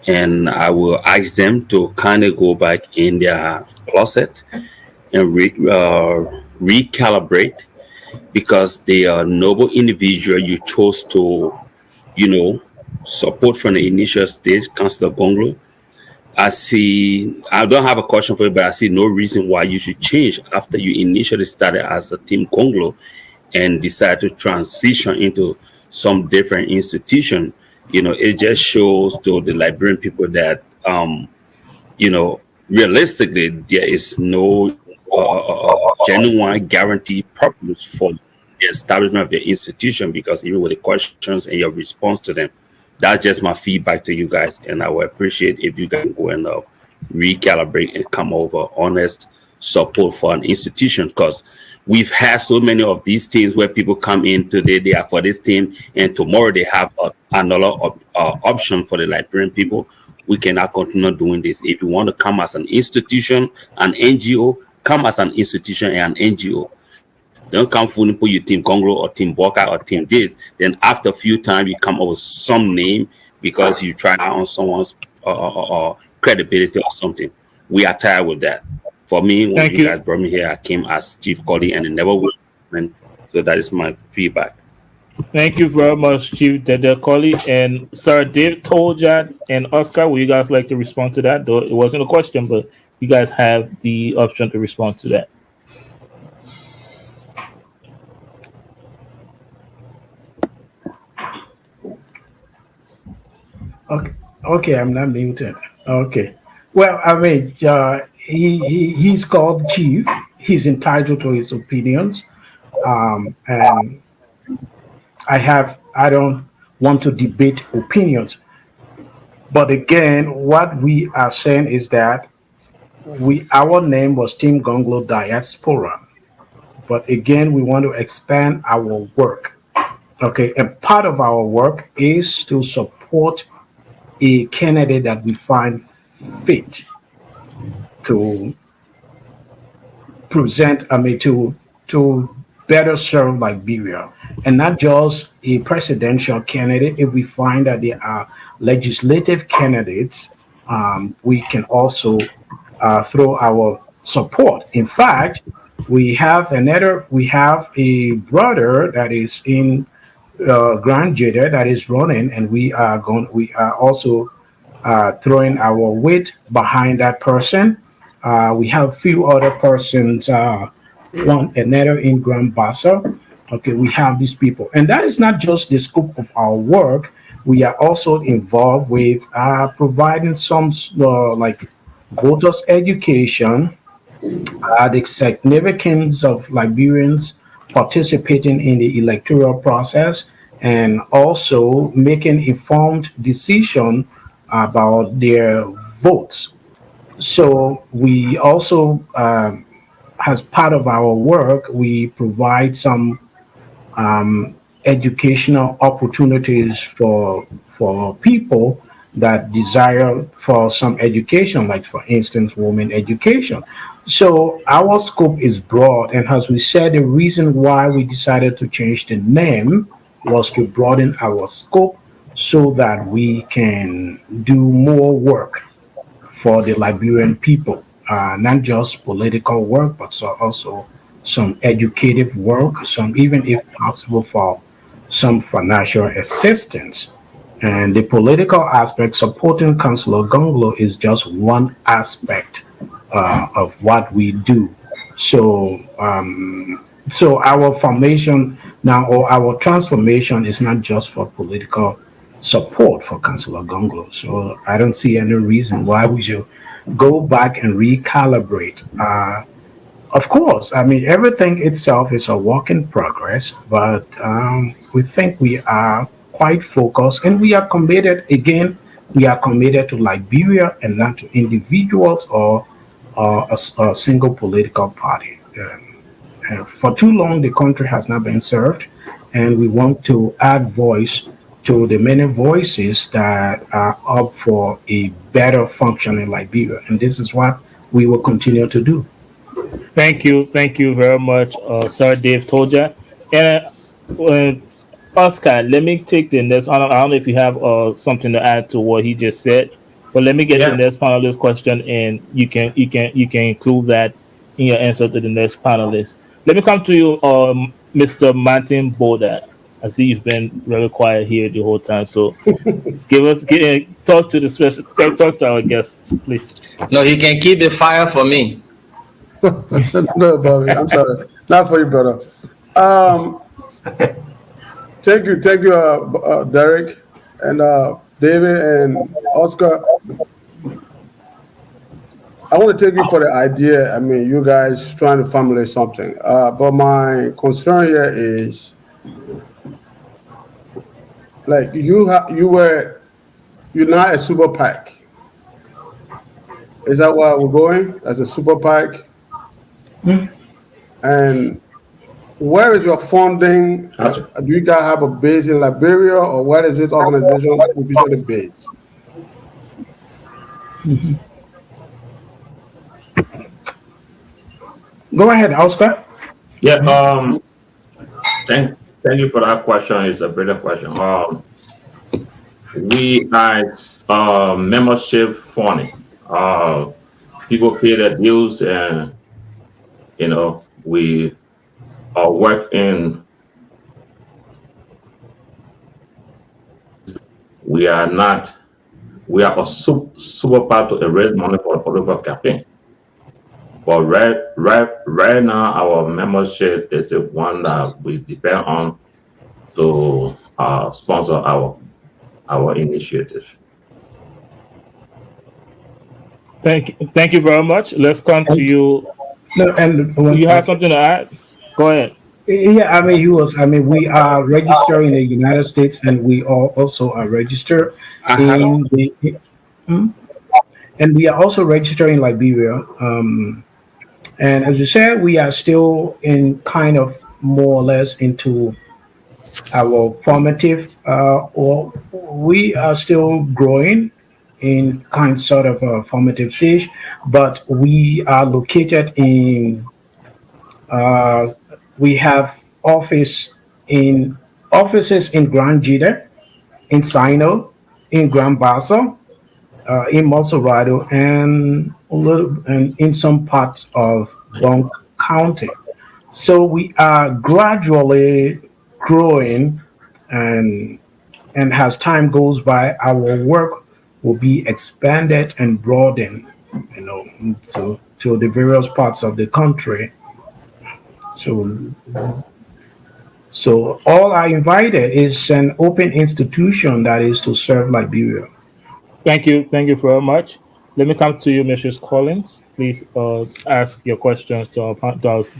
and I will ask them to kind of go back in their closet and recalibrate, because they are noble individual you chose to support from the initial stage, Councillor Gonglo. I don't have a question for you, but I see no reason why you should change after you initially started as a Team Gonglo and decided to transition into some different institution. It just shows to the Liberian people that, realistically, there is no genuine guarantee purpose for the establishment of the institution, because even with the questions and your response to them, that's just my feedback to you guys. And I would appreciate if you guys go and recalibrate and come over honest support for an institution, because we've had so many of these things where people come in today, they are for this team, and tomorrow they have another option for the Liberian people. We cannot continue doing this. If you want to come as an institution, an NGO, come as an institution and an NGO. Don't come fooling for your Team Gonglo or Team Boka or Team this. Then after a few times, you come up with some name because you try on someone's credibility or something. We are tired with that. For me, when you guys brought me here, I came as Chief Kollie and it never will. So that is my feedback. Thank you very much, Chief Dedteh Kollie. And Sir Dave Tolja and Oscar, would you guys like to respond to that? Though it wasn't a question, but you guys have the option to respond to that. Okay, I'm not muted. Okay. Well, I mean, he's called Chief. He's entitled to his opinions. And I don't want to debate opinions. But again, what we are saying is that our name was Team Gonglo Diaspora. But again, we want to expand our work. Okay, and part of our work is to support a candidate that we find fit to present, to better serve Liberia, and not just a presidential candidate. If we find that there are legislative candidates, we can also throw our support. In fact, we have a brother that is in Grand Jada that is running, and we are also throwing our weight behind that person. We have few other persons, one another in Grand Bassa. Okay, we have these people, and that is not just the scope of our work. We are also involved with providing some like voters education, the significance of Liberians participating in the electoral process, and also making informed decision about their votes. So we also, as part of our work, we provide some educational opportunities for people that desire for some education, like for instance, women education. So our scope is broad, and as we said, the reason why we decided to change the name was to broaden our scope so that we can do more work for the Liberian people, not just political work, but also some educative work, some even if possible for some financial assistance. And the political aspect, supporting Councillor Gonglo is just one aspect of what we do. So, so our formation now, or our transformation, is not just for political support for Councillor Gonglo. So I don't see any reason why we should go back and recalibrate. Of course, I mean, everything itself is a work in progress, but we think we are quite focused, and we are committed. Again, we are committed to Liberia and not to individuals or a single political party. For too long, the country has not been served, and we want to add voice to the many voices that are up for a better function in Liberia. And this is what we will continue to do. Thank you very much, Sir Dave Toja. And Oscar, let me take the next. I don't know if you have something to add to what he just said, but let me get the next panelist question, and you can include that in your answer to the next panelist. Let me come to you, Mr. Martin Boda. I see you've been very quiet here the whole time, so talk to the special, talk to our guests, please. No, he can keep the fire for me. No, Bobby, I'm sorry. Not for you, brother. Thank you, Derek and David and Oscar. I want to take you for the idea. I mean, you guys trying to formulate something. But my concern here is, like, you're not a super PAC. Is that where we're going as a super PAC? And where is your funding? Do you guys have a base in Liberia, or where is this organization officially based? Go ahead, Oscar. Yeah. Thank you for that question. It's a brilliant question. We are membership funding. People pay their dues, and we work in. We are a super part to raise money for a political campaign. But right now, our membership is the one that we depend on to sponsor our initiative. Thank you very much. Let's come to you. No, and you have something to add? Go ahead. Yeah, I mean, we are registered in the United States, and we also are registered in the, and we are also registered in Liberia. And as you said, we are still in kind of more or less into our formative, or we are still growing in kind sort of a formative stage, but we are located in, we have offices in Grand Jida, in Sino, in Grand Bassa, in Monserrado, and in some parts of Bronx County. So we are gradually growing, and as time goes by, our work will be expanded and broadened, to the various parts of the country. So, so all I invited is an open institution that is to serve Liberia. Thank you very much. Let me come to you, Mrs. Collins. Please ask your questions to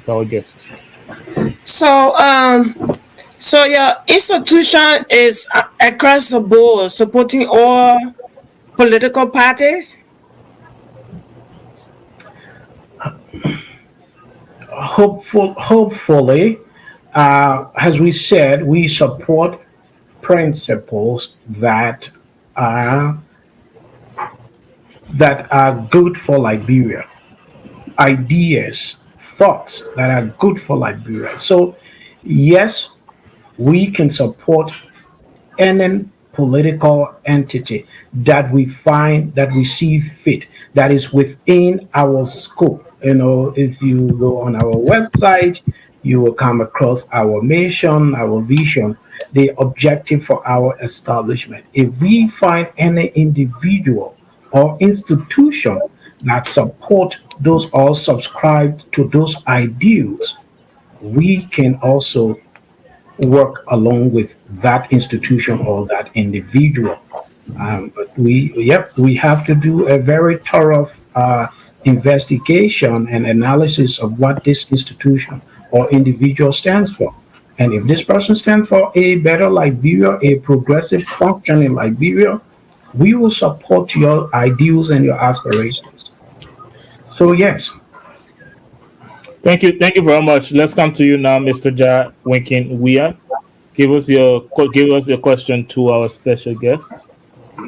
our guests. So your institution is across the board supporting all political parties? Hopefully, as we said, we support principles that are good for Liberia, ideas, thoughts that are good for Liberia. So, yes, we can support any political entity that we see fit, that is within our scope. If you go on our website, you will come across our mission, our vision, the objective for our establishment. If we find any individual or institution that support those or subscribe to those ideals, we can also work along with that institution or that individual. But we have to do a very thorough investigation and analysis of what this institution or individual stands for. And if this person stands for a better Liberia, a progressive functioning Liberia, we will support your ideals and your aspirations. So yes. Thank you very much. Let's come to you now, Mr. Ja Winkin Wia. Give us your question to our special guests.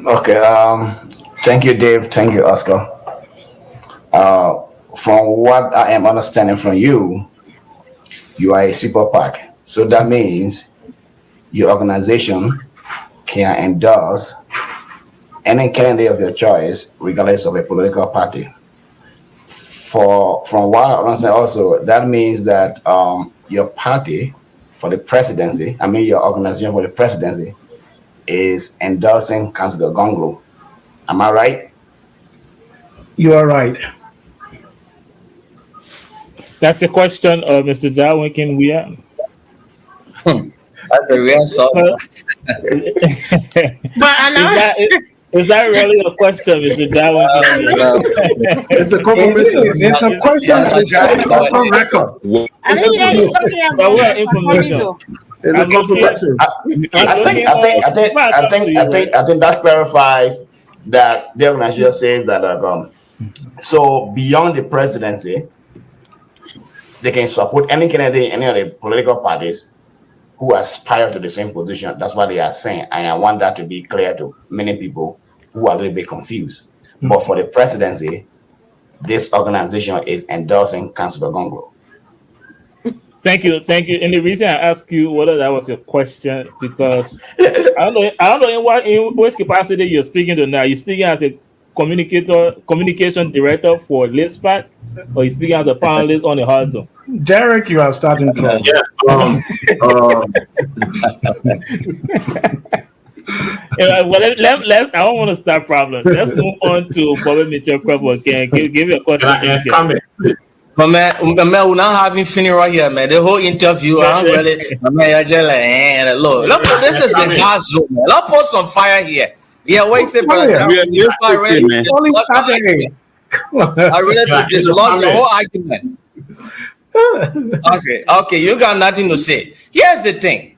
Okay. Thank you, Dave. Thank you, Oscar. From what I am understanding from you, you are a super PAC. So that means your organization can endorse any candidate of your choice, regardless of a political party. From what I understand also, that means that your party for the presidency, your organization for the presidency, is endorsing Councillor Gonglo. Am I right? You are right. That's the question of Mr. Ja Winkin Wia. That's a real song. Is that really a question, Mr. Ja Winkin? It's a confirmation. It's a question that's on record. Information. It's a confirmation. I think that clarifies that the organization says that so beyond the presidency, they can support any candidate, any of the political parties who aspire to the same position. That's what they are saying. And I want that to be clear to many people who are a little bit confused. Mm-hmm. But for the presidency, this organization is endorsing Councillor Gonglo. Thank you. And the reason I asked you whether that was your question, because I don't know in which capacity you're speaking to now. You're speaking as a communication director for LiftSPAC, or you're speaking as a panelist on the hard zone? Derek, you are starting trouble. Yeah. I don't want to start problems. Let's move on to Bobby Mitchell Crumble again. Give you a question. But man, we're not having finished right here, man. The whole interview, I'm really, man, just like, look, this is a hard zone, man. Let's put some fire here. Yeah, wait a second. I really dislodge the whole argument. Okay, you got nothing to say. Here's the thing.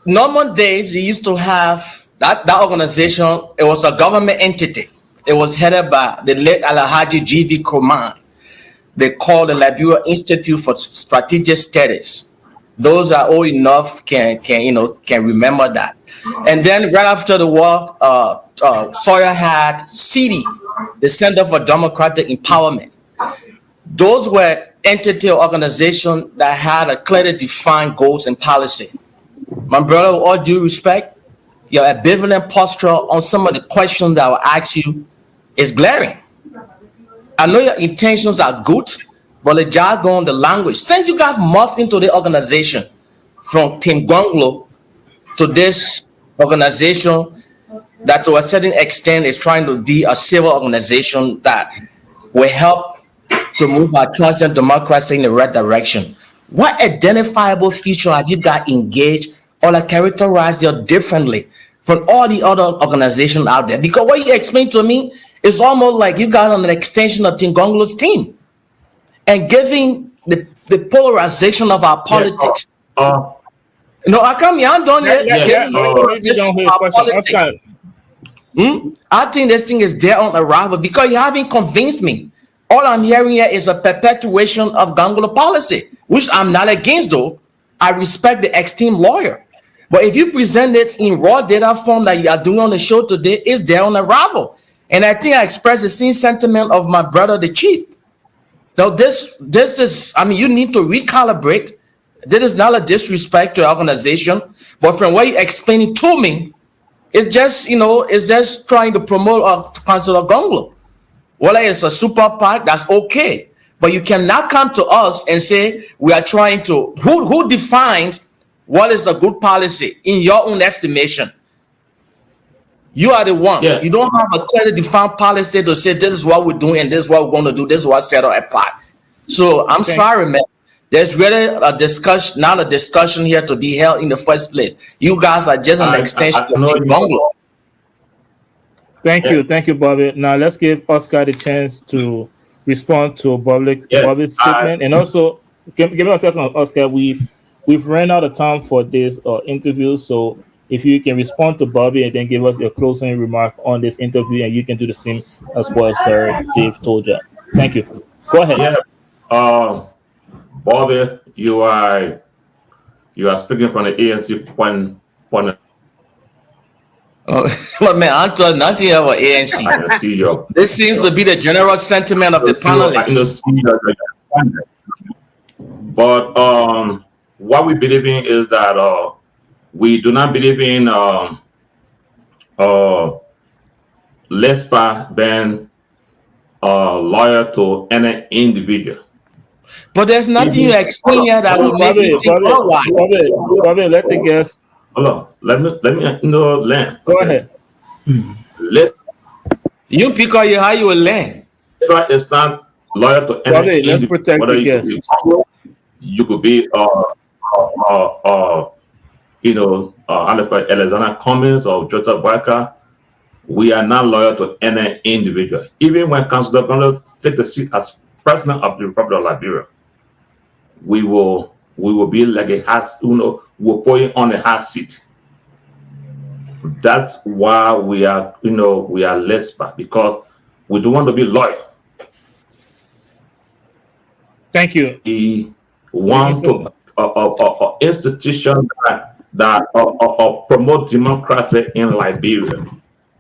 Normal days, you used to have that organization. It was a government entity. It was headed by the late Alhaji G.V. Kroman. They called the Liberia Institute for Strategic Studies. Those are old enough can remember that. And then right after the war, Sawyer had CD, the Center for Democratic Empowerment. Those were entity or organizations that had a clearly defined goals and policy. my brother, with all due respect, your ambivalent posture on some of the questions that I will ask you is glaring. I know your intentions are good, but the jargon, the language, since you guys morphed into the organization from Team Gonglo to this organization that to a certain extent is trying to be a civil organization that will help to move our transient democracy in the right direction. What identifiable feature have you got engaged or like characterized you differently from all the other organizations out there? Because what you explained to me is almost like you got an extension of Team Gonglo's team and giving the polarization of our politics. No, I come here, I'm done yet. I think this thing is there on arrival because you haven't convinced me. All I'm hearing here is a perpetuation of Gonglo policy, which I'm not against though. I respect the ex-team lawyer. But if you present it in raw data form that you are doing on the show today, it's there on arrival. And I think I expressed the same sentiment of my brother, the chief. Now, this is, I mean, you need to recalibrate. This is not a disrespect to your organization, but from what you explained it to me, it's just, it's just trying to promote Councilor Gonglo. Whether it's a super PAC, that's okay. But you cannot come to us and say we are trying to, who defines what is a good policy in your own estimation? You are the one. Yeah. You don't have a clearly defined policy to say this is what we're doing and this is what we're going to do. This is what set us apart. So I'm sorry, man. There's really a discussion, not a discussion here to be held in the first place. You guys are just an extension of Team Gonglo. Thank you, Bobby. Now let's give Oscar the chance to respond to Bobby's statement, and also give me a second, Oscar. We've ran out of time for this interview, so if you can respond to Bobby and then give us your closing remark on this interview, and you can do the same as well, Sir Dave told you. Thank you. Go ahead. Yeah, Bobby, you are speaking from the ANC point. But man, I'm talking nothing about ANC. I see you. This seems to be the general sentiment of the panelists. But what we believe in is that we do not believe in LiftSPAC being loyal to any individual. But there's nothing you explain here that will make you think, Bobby, let the guests. Hold on. Let me land. Go ahead. You pick how you will land. It's not loyal to any Bobby, let's protect the guests. You could be Alexander Cummings or Joseph Barker. We are not loyal to any individual. Even when Councilor Gonglo take the seat as president of the Republic of Liberia, we will be like a hot, we're putting on a hot seat. That's why we are LiftSPAC, because we don't want to be loyal. Thank you. We want to institution that promote democracy in Liberia.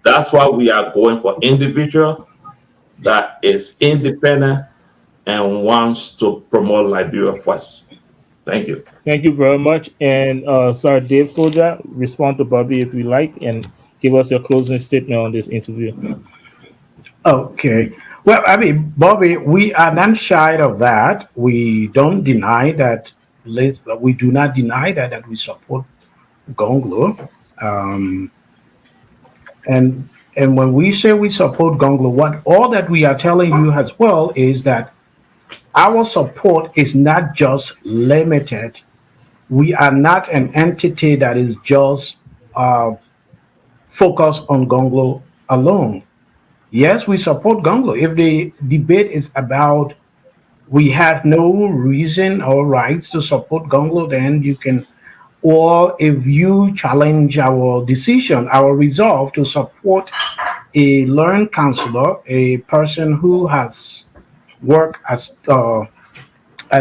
That's why we are going for individual that is independent and wants to promote Liberia first. Thank you. Thank you very much. And Sir Dave Toja, respond to Bobby if you like, and give us your closing statement on this interview. Okay. Well, I mean, Bobby, we are not shy of that. We don't deny that. We do not deny that we support Gonglo. And when we say we support Gonglo, all that we are telling you as well is that our support is not just limited. We are not an entity that is just focused on Gonglo alone. Yes, we support Gonglo. If the debate is about we have no reason or rights to support Gonglo, then you can, or if you challenge our decision, our resolve to support a learned counselor, a person who has worked as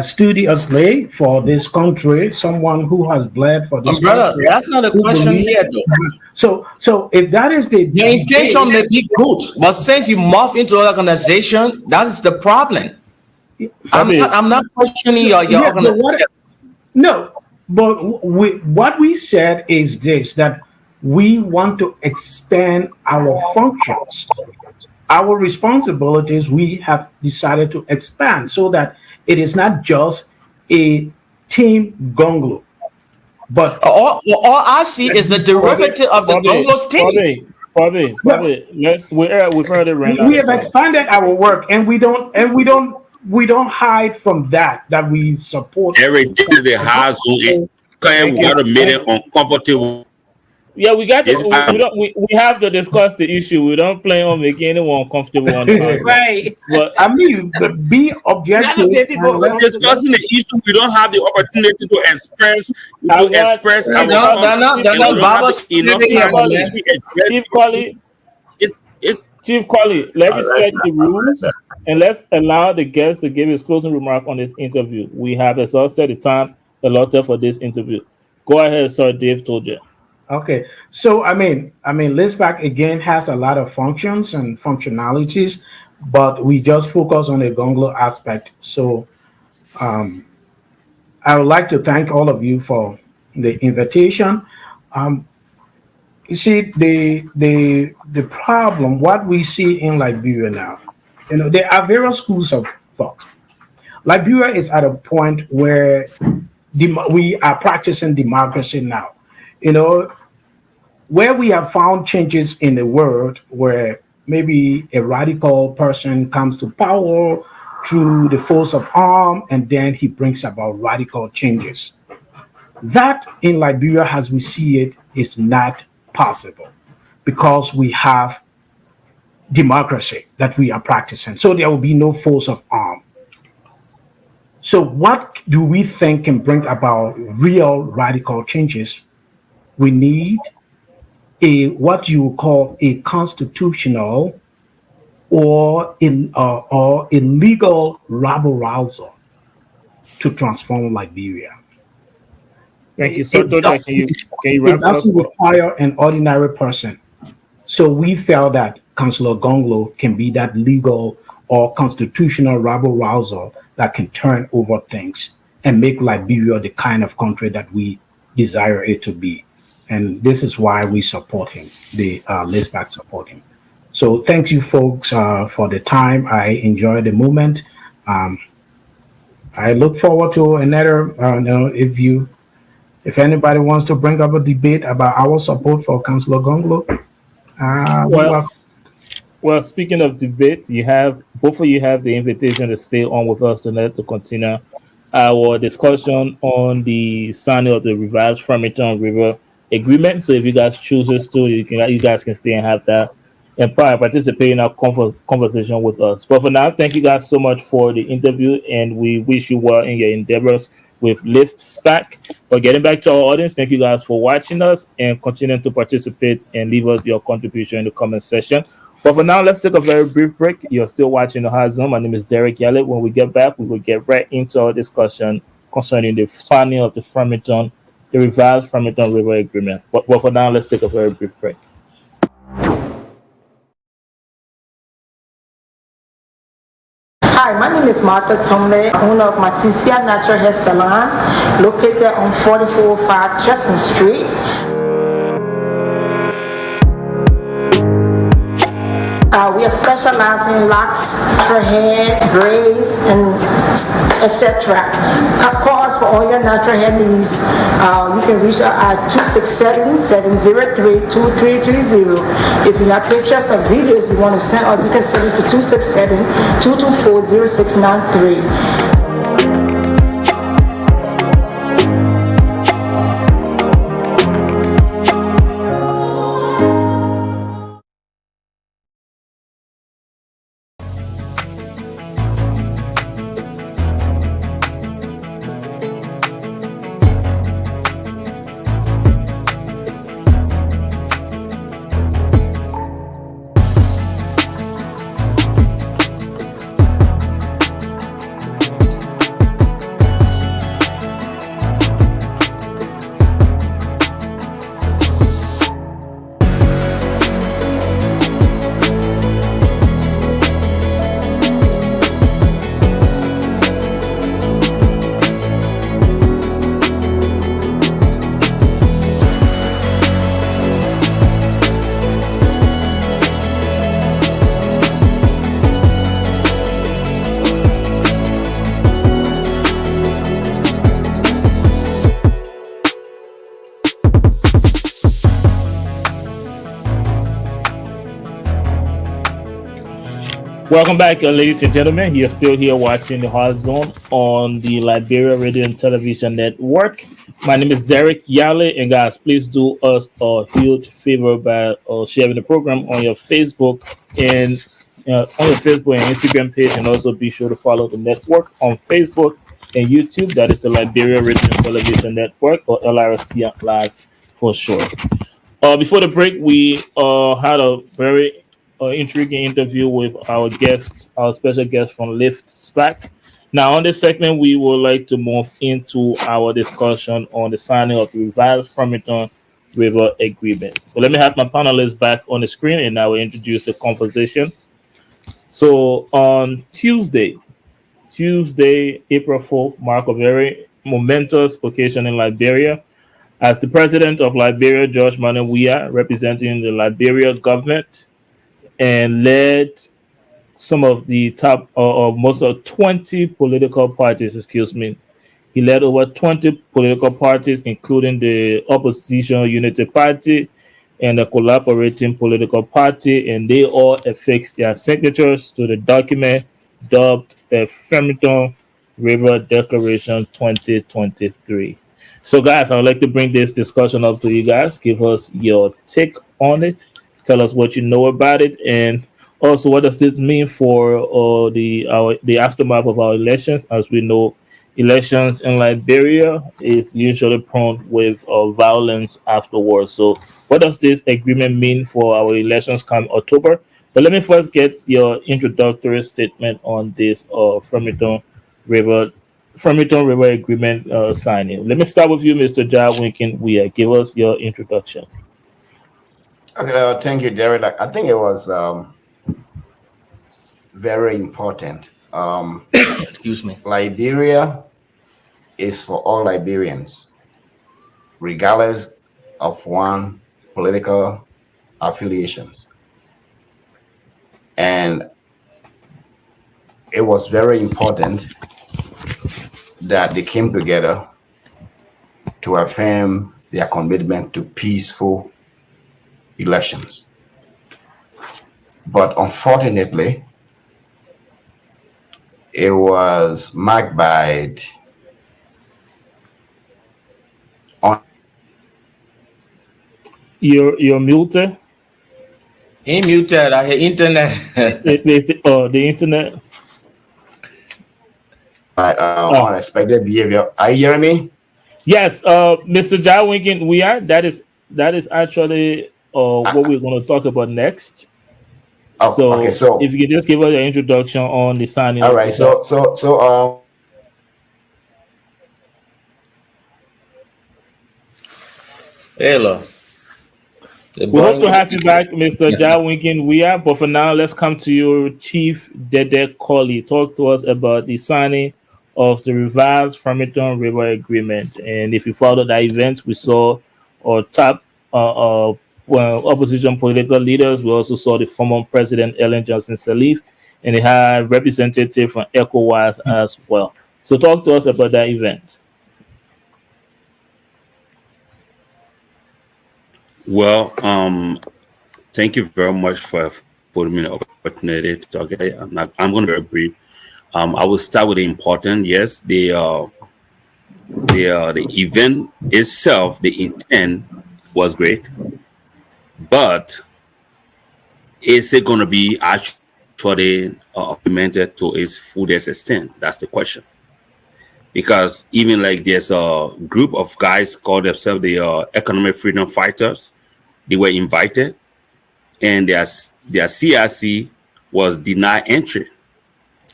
studiously for this country, someone who has bled for this country. That's not a question here, though. So if that is the intention may be good, but since you morph into an organization, that's the problem. I'm not questioning your organization. No, But what we said is this, that we want to expand our functions, our responsibilities. We have decided to expand so that it is not just a team gonglo, but All I see is the derivative of the Gonglo's team. We've already ran out we of have time. expanded our work, and we don't hide from that we support. Every day is a hard zone. We got to make it uncomfortable. Yeah, we got to. We have to discuss the issue. We don't plan on making anyone comfortable on the council. Right. But I mean, but be objective. We're discussing the issue. We don't have the opportunity to express. Chief Kollie. Chief Kollie, let's respect the rules and let's allow the guest to give his closing remark on this interview. We have exhausted the time allotted for this interview. Go ahead, sir. Dave told you. Okay, so I mean, LiftSPAC again has a lot of functions and functionalities, but we just focus on the gonglo aspect. So, I would like to thank all of you for the invitation. You see, the problem, what we see in Liberia now, there are various schools of thought. Liberia is at a point where we are practicing democracy now. Where we have found changes in the world where maybe a radical person comes to power through the force of arm, and then he brings about radical changes. That in Liberia, as we see it, is not possible because we have democracy that we are practicing. So there will be no force of arm. So what do we think can bring about real radical changes? We need what you call a constitutional or a legal rabble-rouser to transform Liberia. Thank you. So, can you it doesn't require an ordinary person. So we felt that Councillor Gonglo can be that legal or constitutional rabble-rouser that can turn over things and make Liberia the kind of country that we desire it to be. And this is why we support him, the LiftSPAC support him. So thank you folks for the time. I enjoy the moment. I look forward to another, if anybody wants to bring up a debate about our support for Councillor Gonglo. Well, speaking of debate, both of you have the invitation to stay on with us tonight to continue our discussion on the signing of the revised Farmington River agreement. So if you guys chooses to, you guys can stay and have that and participate in our conversation with us. But for now, thank you guys so much for the interview, and we wish you well in your endeavors with LiftSPAC. But getting back to our audience, thank you guys for watching us and continuing to participate and leave us your contribution in the comment section. But for now, let's take a very brief break. You're still watching the Hard Zone. My name is Derek Yalit. When we get back, we will get right into our discussion concerning the signing of the revised Farmington River Agreement. But for now, let's take a very brief break. Hi, my name is Martha Tomley, owner of Matisia Natural Hair Salon, located on 4405 Chestnut Street. We are specializing in locks, natural hair, braids, and etc. Call us for all your natural hair needs. You can reach out at 267-703-2330. If you have pictures or videos you want to send us, you can send it to 267-224-0693. Welcome back, ladies and gentlemen. You're still here watching the Hard Zone on the Liberia Radio and Television Network. My name is Derek Yale, and guys, please do us a huge favor by sharing the program on your Facebook and Instagram page, and also be sure to follow the network on Facebook and YouTube. That is the Liberia Radio and Television Network, or LRTN Live for short. Before the break, we had a very intriguing interview with our guests, our special guest from LiftSPAC. Now, on this segment, we would like to move into our discussion on the signing of the revised Farmington River Agreement. So, let me have my panelists back on the screen, and I will introduce the conversation. So, on Tuesday, April 4th, marked a very momentous occasion in Liberia as the president of Liberia, George Manuel Weah, representing the Liberia government, and led some of the top of most of 20 political parties, excuse me. He led over 20 political parties, including the Opposition Unity Party and the Collaborating Political Party, and they all affixed their signatures to the document dubbed the Farmington River Declaration 2023. So, guys, I would like to bring this discussion up to you guys. Give us your take on it. Tell us what you know about it, and also what does this mean for the aftermath of our elections. As we know, elections in Liberia is usually prone with violence afterwards. So, what does this agreement mean for our elections come October? But let me first get your introductory statement on this River Farmington River Agreement signing. Let me start with you, Mr. Ja Winkin. Give us your introduction. Okay, thank you, Derek. I think it was very important. Excuse me. Liberia is for all Liberians, regardless of one political affiliations. And it was very important that they came together to affirm their commitment to peaceful elections. But unfortunately, it was marked by You're muted. He muted. I hear internet. The internet. Unexpected behavior. Are you hearing me? Yes, Mr. Ja Winkin, that is actually what we're going to talk about next. Okay, so if you could just give us an introduction on the signing. All right, so hello. We hope to have you back, Mr. Ja Winkin. But for now, let's come to you, Chief Dedteh Kollie. Talk to us about the signing of the revised Farmington River Agreement. And if you followed that event, we saw our top opposition political leaders. We also saw the former President Ellen Johnson Sirleaf, and they had representative from ECOWAS as well. So talk to us about that event. Well, thank you very much for putting me the opportunity to talk. I'm going to be very brief. I will start with the important. Yes, the event itself, the intent was great, but is it going to be actually implemented to its fullest extent? That's the question. Because even like there's a group of guys called themselves the Economic Freedom Fighters. They were invited, and their CRC was denied entry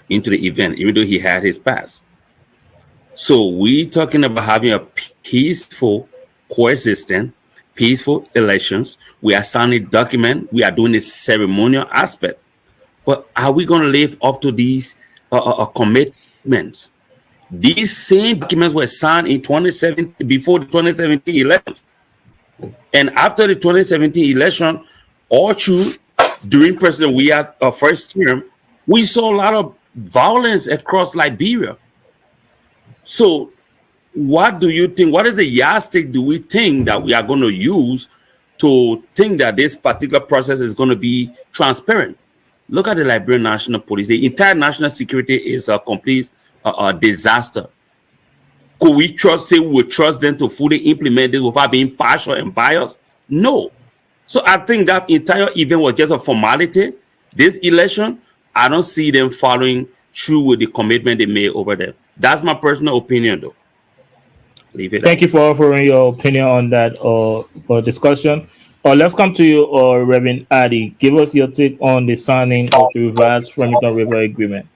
into the event, even though he had his pass. So we talking about having a peaceful coexistence, peaceful elections. We are signing document. We are doing the ceremonial aspect. But are we going to live up to these commitments? These same documents were signed in 2017, before the 2017 election. And after the 2017 election, all through during President Weah's first term, we saw a lot of violence across Liberia. So what do you think? What is the yardstick do we think that we are going to use to think that this particular process is going to be transparent? Look at the Liberian National Police. The entire national security is a complete disaster. Could we say we would trust them to fully implement this without being partial and biased? No. So I think that entire event was just a formality. This election, I don't see them following through with the commitment they made over there. That's my personal opinion, though. Leave it. Thank you for offering your opinion on that discussion. Let's come to you, Reverend Addy. Give us your take on the signing of the revised Farmington River Agreement.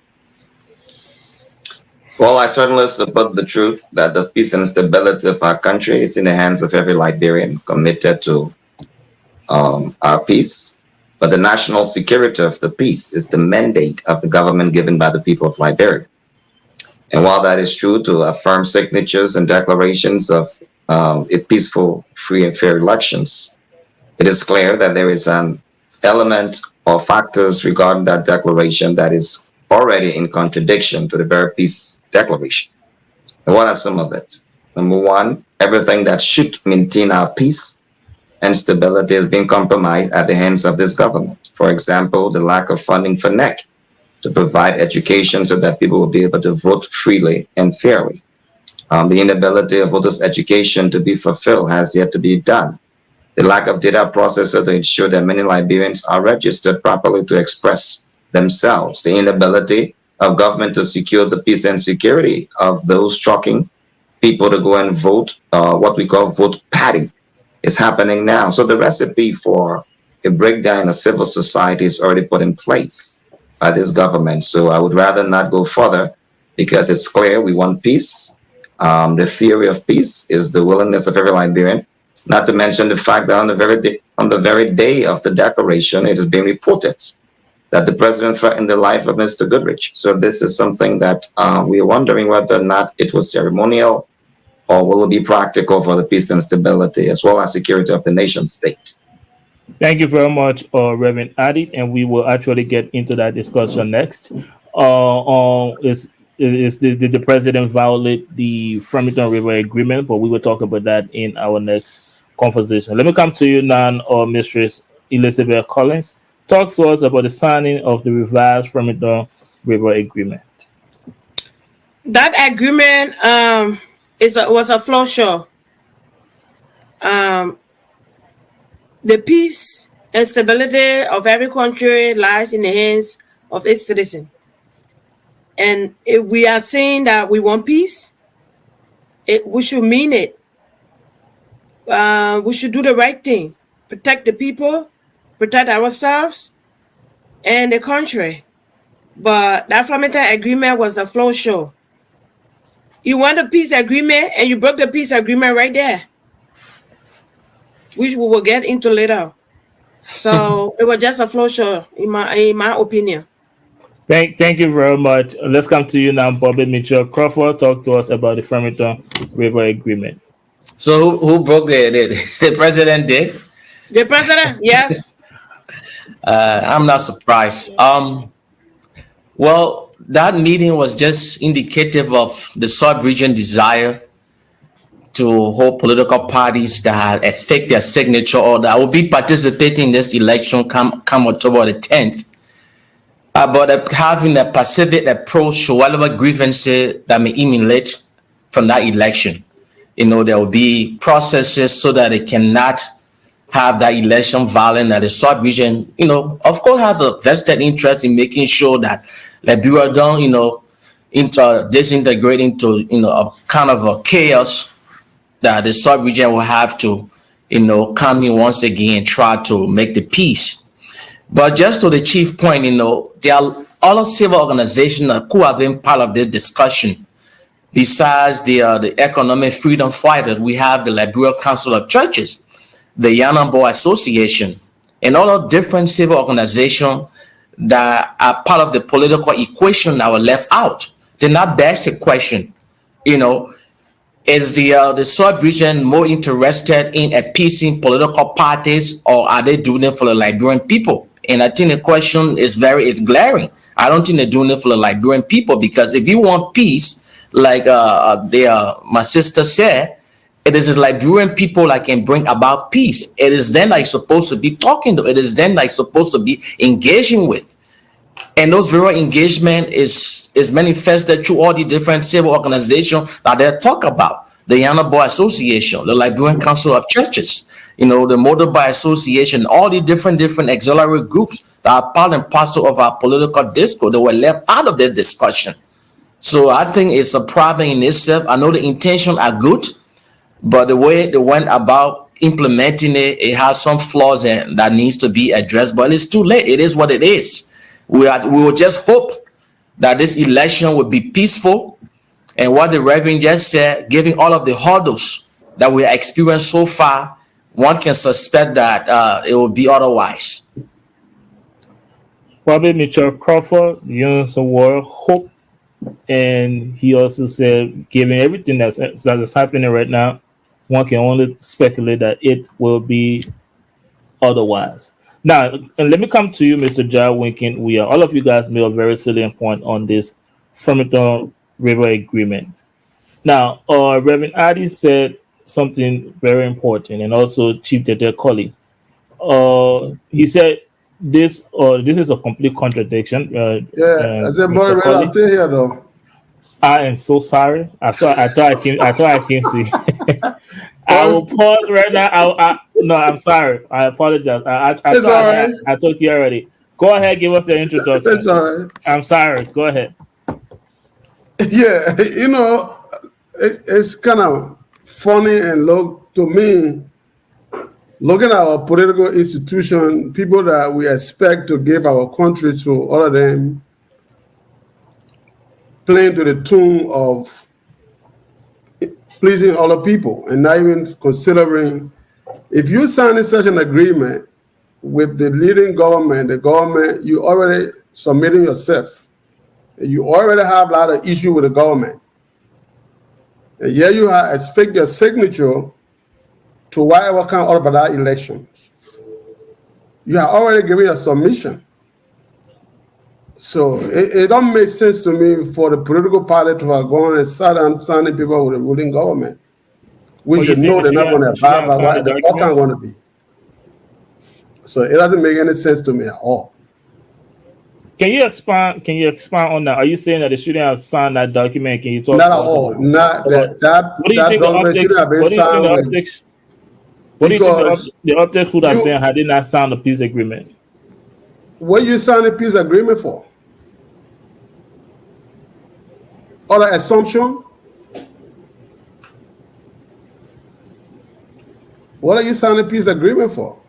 Well, I certainly support the truth that the peace and stability of our country is in the hands of every Liberian committed to our peace. But the national security of the peace is the mandate of the government given by the people of Liberia. And while that is true to affirm signatures and declarations of a peaceful, free and fair elections, it is clear that there is an element or factors regarding that declaration that is already in contradiction to the very peace declaration. And what are some of it? Number one, everything that should maintain our peace and stability is being compromised at the hands of this government. For example, the lack of funding for NEC to provide education so that people will be able to vote freely and fairly. The inability of voters' education to be fulfilled has yet to be done. The lack of data processor to ensure that many Liberians are registered properly to express themselves. The inability of government to secure the peace and security of those trucking people to go and vote, what we call vote patting, is happening now. So the recipe for a breakdown of civil society is already put in place by this government. So I would rather not go further because it's clear we want peace. The theory of peace is the willingness of every Liberian, not to mention the fact that on the very day of the declaration, it is being reported that the president threatened the life of Mr. Goodrich. So this is something that we are wondering whether or not it was ceremonial or will it be practical for the peace and stability as well as security of the nation state. Thank you very much, Reverend Adit, and we will actually get into that discussion next. Did the president violate the Farmington River Agreement? But we will talk about that in our next conversation. Let me come to you now, Mistress Elizabeth Collins. Talk to us about the signing of the revised Farmington River Agreement. That agreement was a flow show. The peace and stability of every country lies in the hands of its citizens. And if we are saying that we want peace, we should mean it. We should do the right thing. Protect the people, protect ourselves, and the country. But that Farmington agreement was the flow show. You want a peace agreement, and you broke the peace agreement right there, which we will get into later. So it was just a flow show, in my opinion. Thank you very much. Let's come to you now, Bobby Mitchell Crawford. Talk to us about the Farmington River Agreement. So who broke the president did? The president, yes. I'm not surprised. Well, that meeting was just indicative of the sub-region desire to hold political parties that affect their signature or that will be participating in this election come October the 10th. But having a pacific approach to whatever grievances that may emanate from that election. There will be processes so that it cannot have that election violent, that the sub-region, of course, has a vested interest in making sure that Liberia don't, disintegrate into, a kind of a chaos that the sub-region will have to, come in once again and try to make the peace. But just to the chief point, there are other civil organizations that could have been part of this discussion. Besides the economic freedom fighters, we have the Liberia Council of Churches, the Yanambo Association, and other different civil organizations that are part of the political equation that were left out. They're not basic question, is the sub-region more interested in appeasing political parties, or are they doing it for the Liberian people? And I think the question is glaring. I don't think they're doing it for the Liberian people, because if you want peace, like my sister said, it is the Liberian people that can bring about peace. It is them that you're supposed to be talking to. It is them that you're supposed to be engaging with. And those various engagement is manifested through all the different civil organizations that they talk about. The Yana Boy Association, the Liberian Council of Churches, the Motorbike Association, all the different auxiliary groups that are part and parcel of our political discourse that were left out of the discussion. So I think it's a problem in itself. I know the intentions are good, but the way they went about implementing it, it has some flaws that needs to be addressed, but it's too late. It is what it is. We will just hope that this election will be peaceful, and what the Reverend just said, given all of the hurdles that we have experienced so far, one can suspect that it will be otherwise. Bobby Mitchell Crawford, the Unions Award, hope, and he also said, given everything that is happening right now, one can only speculate that it will be otherwise. Now, and let me come to you, Mr. Jar Winkin. All of you guys made a very salient point on this Farmington River Agreement. Now, Reverend Adi said something very important, and also Chief Dedteh Kollie. He said this is a complete contradiction. Yeah, I said, moderator, I'm still here though. I am so sorry. I thought I came to you. I will pause right now. No, I'm sorry. I apologize. I told you already. Go ahead, give us your introduction. It's all right. I'm sorry. Go ahead. Yeah, it's kind of funny and to me, looking at our political institution, people that we expect to give our country to, all of them playing to the tune of pleasing other people and not even considering, if you sign such an agreement with the leading government, you already submitting yourself. You already have a lot of issue with the government. And here you have expect your signature to whatever kind of other elections. You have already given a submission. So it don't make sense to me for the political party to have gone and sat and signing people with the ruling government. We should know they're not going to abide by what the outcome going to be. So it doesn't make any sense to me at all. Can you expand on that? Are you saying that they shouldn't have signed that document? Can you talk not at all? Not that. What do you think the optics would have been had they not signed a peace agreement? What you sign a peace agreement for? Other assumption? What are you signing a peace agreement for?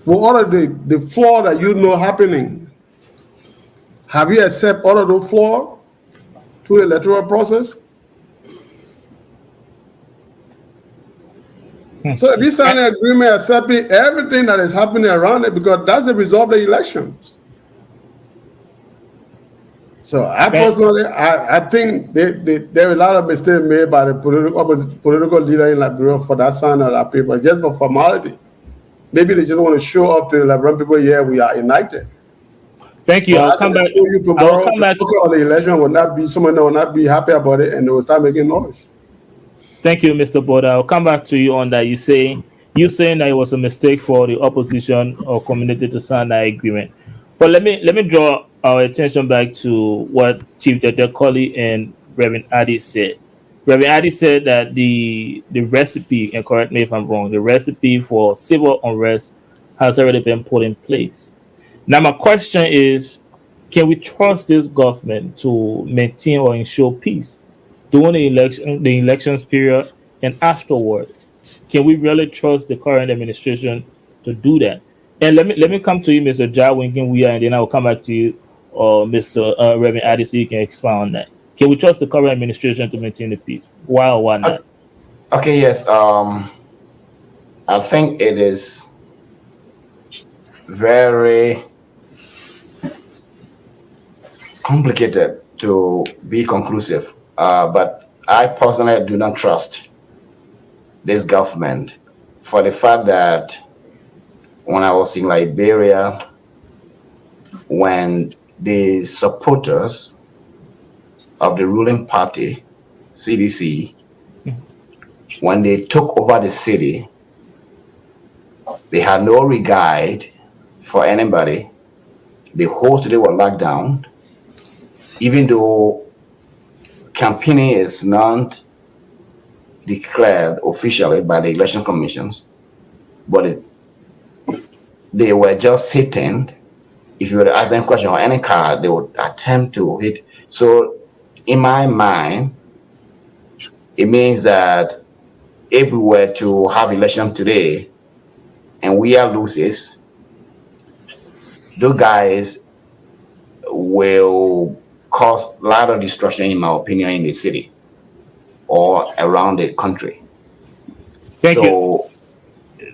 What are the flaw that you know happening? Have you accepted all of those flaws through the electoral process? So if you sign an agreement accepting everything that is happening around it, because that's the result of the elections. So I personally, I think there are a lot of mistakes made by the political leader in Liberia for that sign of that paper, just for formality. Maybe they just want to show up to the Liberian people, yeah, we are united. Thank you. I'll come back. Tomorrow, on the election will not be, someone will not be happy about it, and they will start making noise. Thank you, Mr. Boda. I'll come back to you on that. You're saying that it was a mistake for the opposition or community to sign that agreement. But let me draw our attention back to what Chief Dedteh Kollie and Reverend Adi said. Reverend Adi said that the recipe, and correct me if I'm wrong, the recipe for civil unrest has already been put in place. Now my question is, can we trust this government to maintain or ensure peace during the elections period and afterward? Can we really trust the current administration to do that? And let me come to you, Mr. Jar Winkin, and then I will come back to you, Mr. Reverend Adi, so you can expound on that. Can we trust the current administration to maintain the peace? Why or why not? Okay, yes. I think it is very complicated to be conclusive. But I personally do not trust this government for the fact that when I was in Liberia, when the supporters of the ruling party, CDC, when they took over the city, they had no regard for anybody, the whole city was locked down, even though campaigning is not declared officially by the election commissions, but they were just hitting. If you were to ask them a question on any card, they would attempt to hit. So, in my mind, it means that if we were to have election today and we are losers, those guys will cause a lot of destruction, in my opinion, in the city or around the country. Thank you.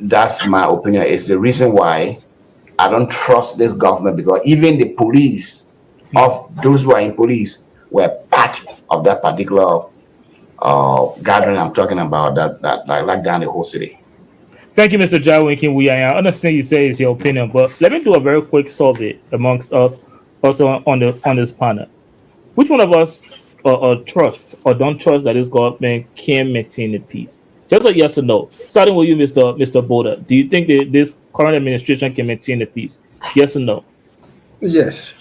That's my opinion. It's the reason why I don't trust this government, because even the police of those who are in police were part of that particular gathering I'm talking about that locked down the whole city. Thank you, Mr. Jawinkin. I understand you say it's your opinion, but let me do a very quick survey amongst us also on this panel. Which one of us trust or don't trust that this government can maintain the peace? Just a yes or no. Starting with you, Mr. Boda. Do you think that this current administration can maintain the peace? Yes or no? Yes.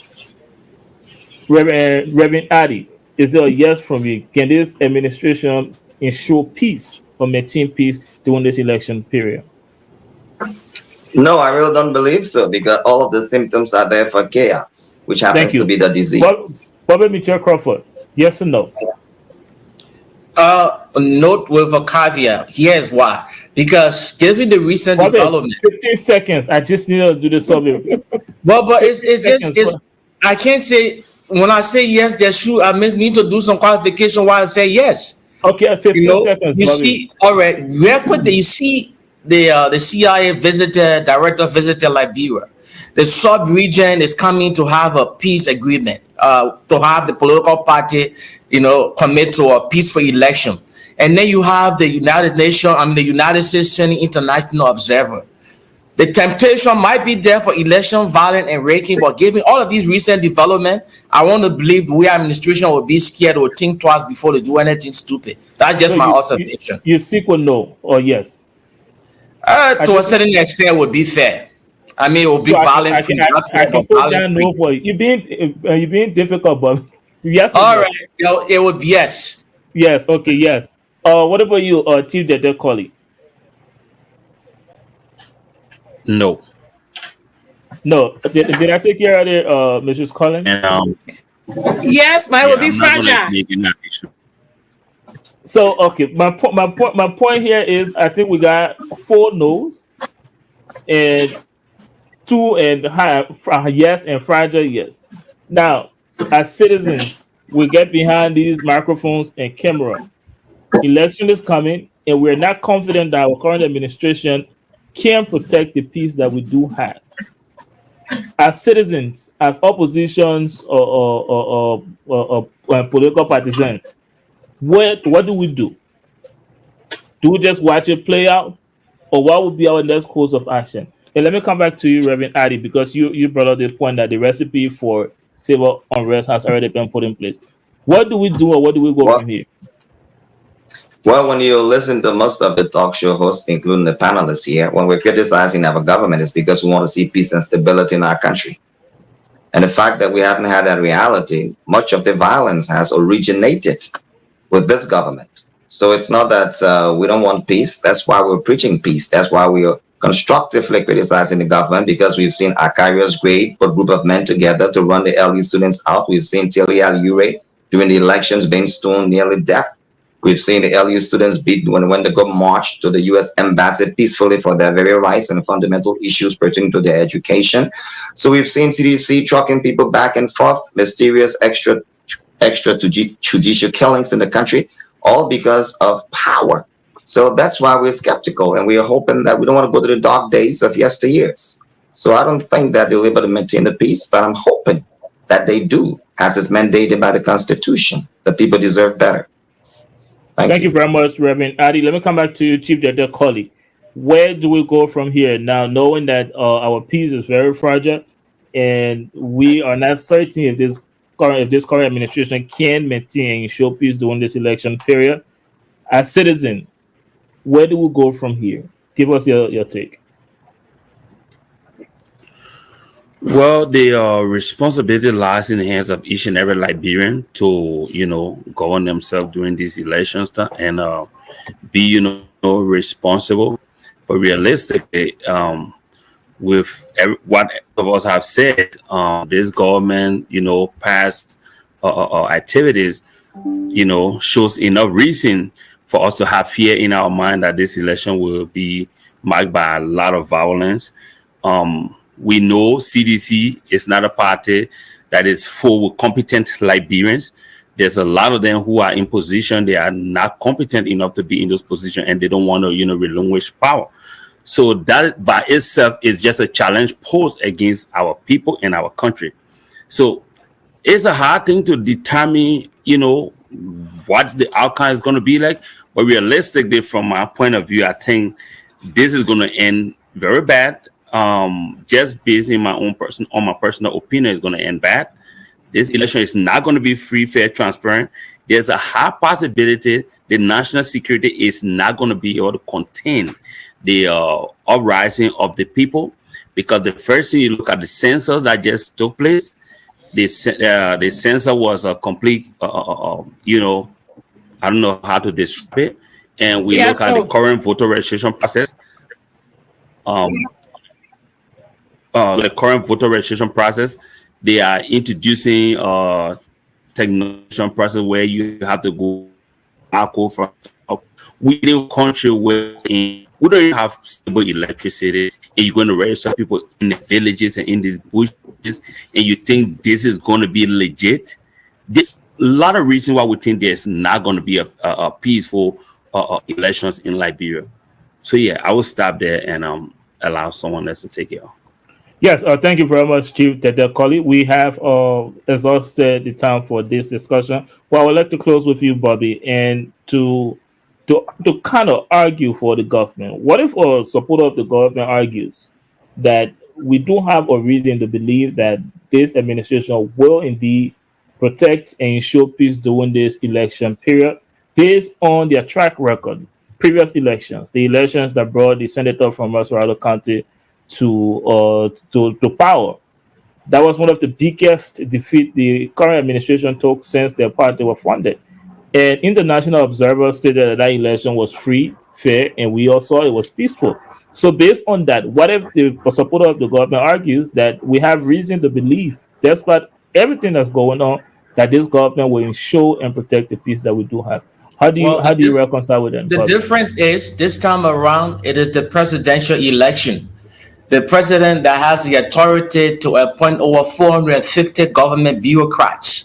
Reverend Addy, is there a yes from you? Can this administration ensure peace or maintain peace during this election period? No, I really don't believe so, because all of the symptoms are there for chaos, which happens to be the disease. Bobby Mitchell Crawford, yes or no? Note with a caveat. Here's why. Because given the recent development, 15 seconds. I just need to do the survey. Well, but it's I can't say when I say yes, there's true. I need to do some qualification while I say yes. Okay, 15 seconds. You Bobby. see, all right, real quick. You see, the CIA director visited Liberia. The sub-region is coming to have a peace agreement, to have the political party, commit to a peaceful election. And then you have the the United States sending international observer. The temptation might be there for election, violence, and raking, but given all of these recent developments, I want to believe the administration will be scared or think twice before they do anything stupid. That's just my observation. You seek or no or yes? To a certain extent, would be fair. I mean, it will be violent. I can put down no for you. You're being difficult, but yes. All right, it would be yes. Yes. Okay. Yes. What about you, Chief Dedteh Kollie? No. No. Did I take care of it, Mrs. Collins? Yes, mine will be fragile. So okay, my point here is I think we got 4 no's and 2 and yes and fragile yes. Now, as citizens, we get behind these microphones and camera. Election is coming, and we're not confident that our current administration can protect the peace that we do have. As citizens, as oppositions or political partisans, what do we do? Do we just watch it play out, or what would be our next course of action? And let me come back to you, Reverend Addy, because you brought up the point that the recipe for civil unrest has already been put in place. What do we do, or what do we go from here? Well, when you listen to most of the talk show hosts, including the panelists here, when we're criticizing our government, it's because we want to see peace and stability in our country. And the fact that we haven't had that reality, much of the violence has originated with this government. So it's not that we don't want peace. That's why we're preaching peace. That's why we are constructively criticizing the government, because we've seen Akarios Grade put a group of men together to run the LU students out. We've seen Tilly Al-Ure during the elections being stoned nearly death. We've seen the LU students beat when they go march to the U.S. embassy peacefully for their very rights and fundamental issues pertaining to their education. So we've seen CDC trucking people back and forth, mysterious extrajudicial killings in the country, all because of power. So that's why we're skeptical, and we are hoping that we don't want to go to the dark days of yesteryears. So I don't think that they'll be able to maintain the peace, but I'm hoping that they do, as is mandated by the Constitution. The people deserve better. Thank you very much, Reverend Addy. Let me come back to you, Chief Dedteh Kollie. Where do we go from here now, knowing that our peace is very fragile, and we are not certain if this current administration can maintain and show peace during this election period? As citizens, where do we go from here? Give us your take. Well, the responsibility lies in the hands of each and every Liberian to, govern themselves during these elections and be, responsible. But realistically, with what of us have said, this government, past activities, shows enough reason for us to have fear in our mind that this election will be marked by a lot of violence. We know CDC is not a party that is full with competent Liberians. There's a lot of them who are in position. They are not competent enough to be in those positions, and they don't want to, relinquish power. So that by itself is just a challenge posed against our people and our country. So it's a hard thing to determine, what the outcome is going to be like. But realistically, from my point of view, I think this is going to end very bad. Just based on my personal opinion, is going to end bad. This election is not going to be free, fair, transparent. There's a high possibility the national security is not going to be able to contain the uprising of the people, because the first thing you look at the census that just took place, the census was a complete, I don't know how to describe it. And we look at the current voter registration process. The current voter registration process, they are introducing technology process where you have to go from within a country where we don't even have stable electricity, and you're going to register people in the villages and in these bushes, and you think this is going to be legit. There's a lot of reasons why we think there's not going to be a peaceful elections in Liberia. So yeah, I will stop there and allow someone else to take it on. Yes, thank you very much, Chief Dedteh Kollie. We have exhausted the time for this discussion. Well, I would like to close with you, Bobby, and to kind of argue for the government. What if a supporter of the government argues that we do have a reason to believe that this administration will indeed protect and ensure peace during this election period based on their track record, previous elections, the elections that brought the senator from Massachusetts County to power? That was one of the biggest defeat the current administration took since their party were funded. And international observers stated that that election was free, fair, and we all saw it was peaceful. So based on that, what if the supporter of the government argues that we have reason to believe, despite everything that's going on, that this government will ensure and protect the peace that we do have? How do you reconcile with them? The difference is this time around, it is the presidential election. The president that has the authority to appoint over 450 government bureaucrats.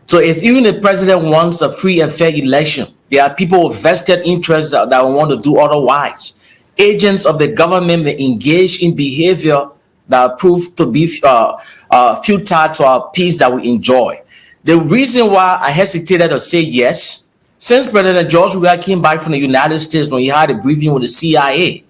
So if even the president wants a free and fair election, there are people with vested interests that want to do otherwise. Agents of the government may engage in behavior that prove to be futile to our peace that we enjoy. The reason why I hesitated to say yes, since President George Weah came back from the United States when he had a briefing with the CIA,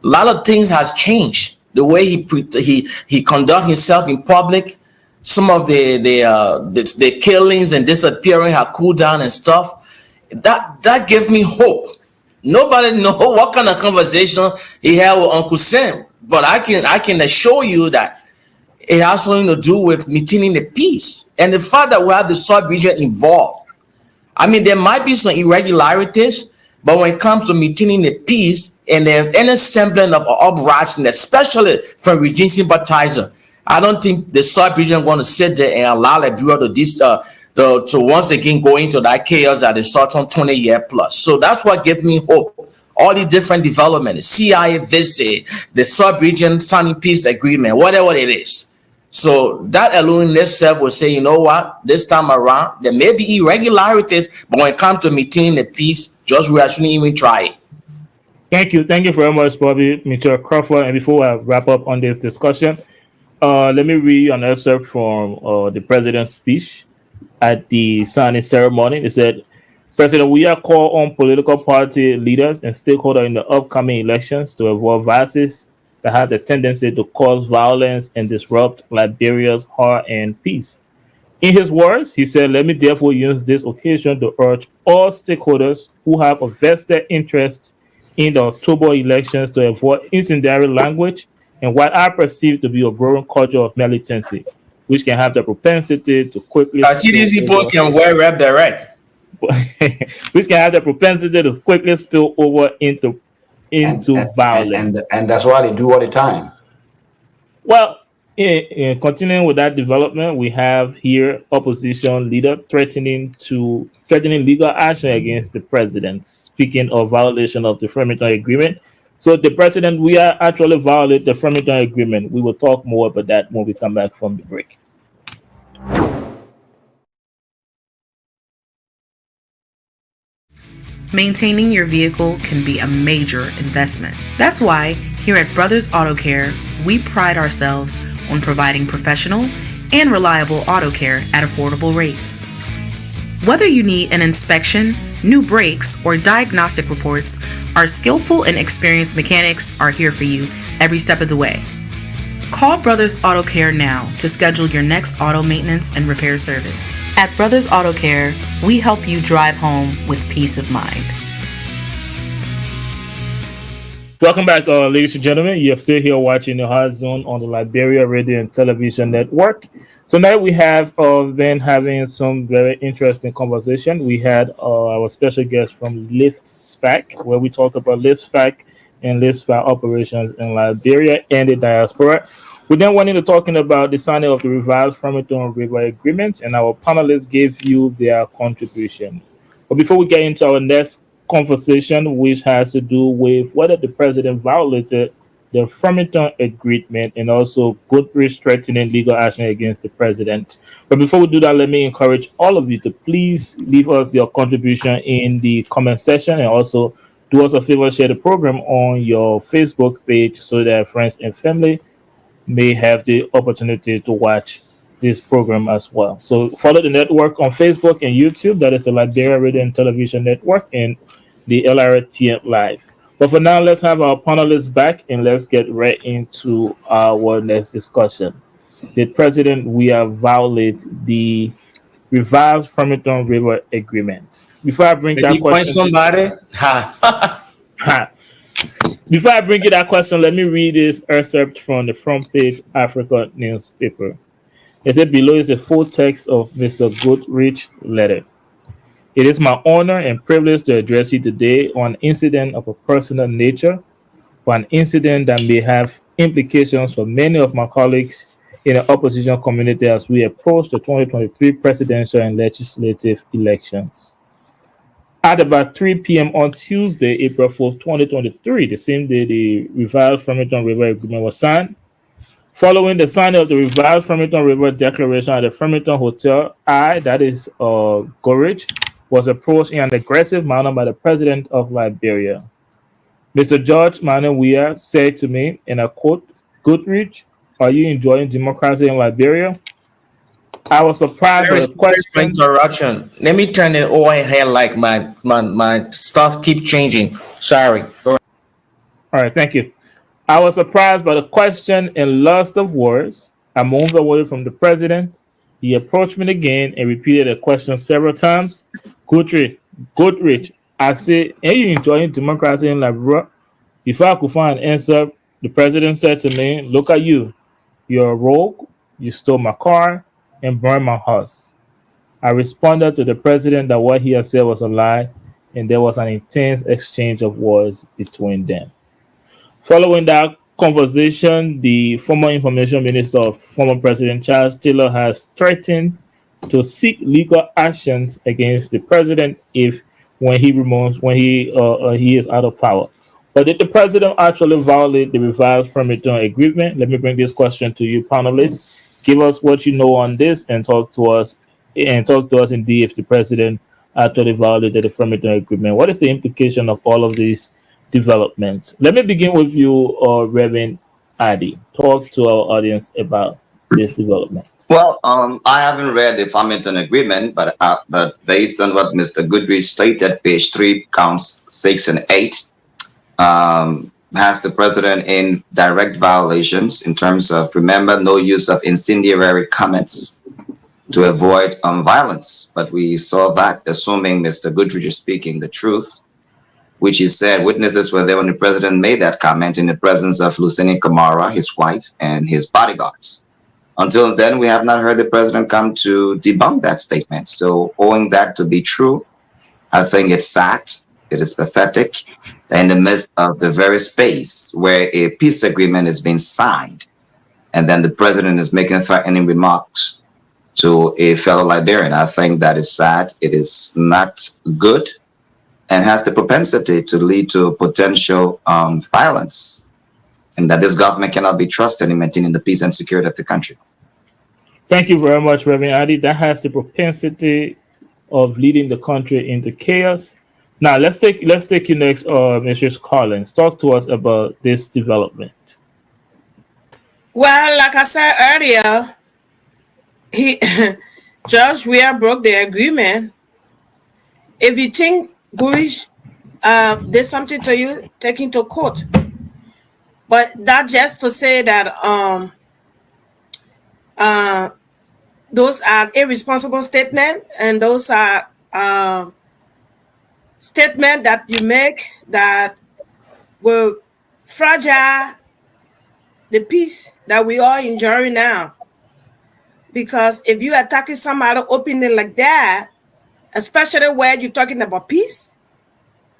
a lot of things has changed. The way he conduct himself in public, some of the killings and disappearing have cooled down and stuff. That gave me hope. Nobody know what kind of conversation he had with Uncle Sam, but I can assure you that it has something to do with maintaining the peace and the fact that we have the sub region involved. I mean, there might be some irregularities, but when it comes to maintaining the peace and there's any semblance of uprising, especially from regime sympathizer, I don't think the sub region want to sit there and allow Liberia to once again go into that chaos that they saw 20 years plus. So that's what gives me hope. All the different developments, CIA visit, the sub region signing peace agreement, whatever it is. So that alone in itself will say, you know what, this time around, there may be irregularities, but when it comes to maintaining the peace, we actually even try it. Thank you very much, Bobby, Mr. Crawford. And before I wrap up on this discussion, let me read an excerpt from the president's speech at the signing ceremony. It said, President, we are called on political party leaders and stakeholders in the upcoming elections to avoid vices that have the tendency to cause violence and disrupt Liberia's heart and peace. In his words, he said, let me therefore use this occasion to urge all stakeholders who have a vested interest in the October elections to avoid incendiary language and what I perceive to be a growing culture of militancy, which can have the propensity to quickly I see these people can wear red beret. which can have the propensity to quickly spill over into violence. And that's what they do all the time. Well, in continuing with that development, we have here opposition leader threatening legal action against the president. Speaking of violation of the Framingham Agreement, so the president, we are actually violate the Framingham Agreement. We will talk more about that when we come back from the break. Maintaining your vehicle can be a major investment. That's why here at Brothers Auto Care, we pride ourselves on providing professional and reliable auto care at affordable rates. Whether you need an inspection, new brakes, or diagnostic reports, our skillful and experienced mechanics are here for you every step of the way. Call Brothers Auto Care now to schedule your next auto maintenance and repair service. At Brothers Auto Care, we help you drive home with peace of mind. Welcome back, ladies and gentlemen. You're still here watching the Hard Zone on the Liberia Radio and Television Network. Tonight we have been having some very interesting conversation. We had our special guest from LiftSPAC, where we talk about LiftSPAC and LiftSPAC operations in Liberia and the diaspora. We then went into talking about the signing of the revised Framingham River Agreement, and our panelists gave you their contribution. But before we get into our next conversation, which has to do with whether the president violated the Framingham Agreement and also Goodrich threatening legal action against the president. But before we do that, let me encourage all of you to please leave us your contribution in the comment section, and also do us a favor, share the program on your Facebook page so that friends and family may have the opportunity to watch this program as well. So follow the network on Facebook and YouTube. That is the Liberia Radio and Television Network and the LRTN Live. But for now, let's have our panelists back and let's get right into our next discussion. Did President Weah violate the revised Framingham River Agreement? Before I bring that question, before I bring you that question, let me read this excerpt from the front page Africa newspaper. It said below is a full text of Mr. Goodrich's letter. It is my honor and privilege to address you today on an incident of a personal nature, or an incident that may have implications for many of my colleagues in the opposition community as we approach the 2023 presidential and legislative elections. At about 3 p.m. on Tuesday, April 4th, 2023, the same day the revised Framingham River Agreement was signed, following the signing of the revised Framingham River Declaration at the Framingham Hotel, Goodrich, was approached in an aggressive manner by the president of Liberia. Mr. George Manuel Weah said to me, and I quote, "Goodrich, are you enjoying democracy in Liberia?" I was surprised by the question. Interruption. Let me turn it over here like my stuff keep changing. Sorry. All right, thank you. I was surprised by the question and lust of words. I moved away from the president. He approached me again and repeated the question several times. Goodrich, I said, are you enjoying democracy in Liberia? Before I could find an answer, the president said to me, "Look at you. You're a rogue. You stole my car and burned my house." I responded to the president that what he had said was a lie, and there was an intense exchange of words between them. Following that conversation, the former information minister of former President Charles Taylor has threatened to seek legal actions against the president when he is out of power. But did the president actually violate the revised Framingham Agreement? Let me bring this question to you, panelists. Give us what you know on this and talk to us indeed if the president actually violated the Framingham Agreement. What is the implication of all of these developments? Let me begin with you, Reverend Adi. Talk to our audience about this development. Well, I haven't read the Farmington Agreement, but based on what Mr. Goodrich stated, page 3, counts 6 and 8, has the president in direct violations in terms of, remember, no use of incendiary comments to avoid violence. But we saw that, assuming Mr. Goodrich is speaking the truth, which he said witnesses were there when the president made that comment in the presence of Lieutenant Kamara, his wife, and his bodyguards. Until then, we have not heard the president come to debunk that statement. So, owing that to be true, I think it's sad, it is pathetic, that in the midst of the very space where a peace agreement is being signed, and then the president is making threatening remarks to a fellow Liberian. I think that is sad. It is not good and has the propensity to lead to potential violence, and that this government cannot be trusted in maintaining the peace and security of the country. Thank you very much, Reverend Adi. That has the propensity of leading the country into chaos. Now let's take you next, Mrs. Collins. Talk to us about this development. Well, like I said earlier, Judge Weir broke the agreement. If you think Gurish did something to you, take him to court. But that just to say that those are irresponsible statements, and those are statements that you make that will fragile the peace that we are enjoying now. Because if you attacking somebody openly like that, especially where you're talking about peace,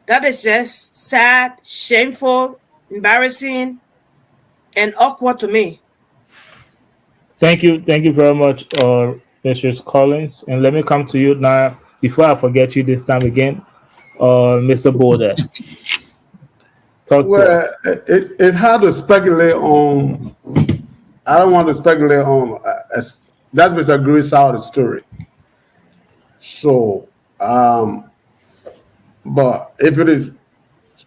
that is just sad, shameful, embarrassing, and awkward to me. Thank you very much, Mrs. Collins. And let me come to you now before I forget you this time again, Mr. Boda. Well, it's hard to speculate on. I don't want to speculate on. That's Mr. Green's side of the story. So, but if it is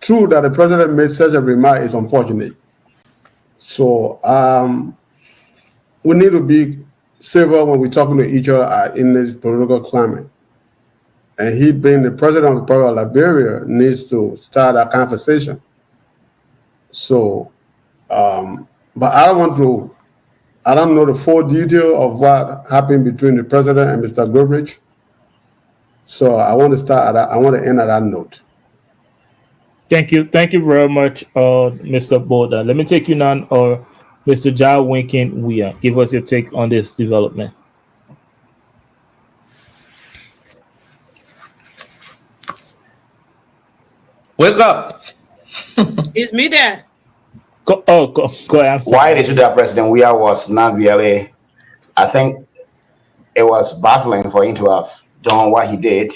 true that the president made such a remark, it's unfortunate. So, we need to be civil when we're talking to each other in this political climate. And he, being the president of the Republic of Liberia, needs to start a conversation. So, but I don't know the full detail of what happened between the president and Mr. Goodrich. So I want to end at that note. Thank you very much, Mr. Boda. Let me take you now, Mr. Ja Winkin Weir. Give us your take on this development. Wake up. It's me there. Go ahead. Why the Sudan President Weir was not really, I think it was baffling for him to have done what he did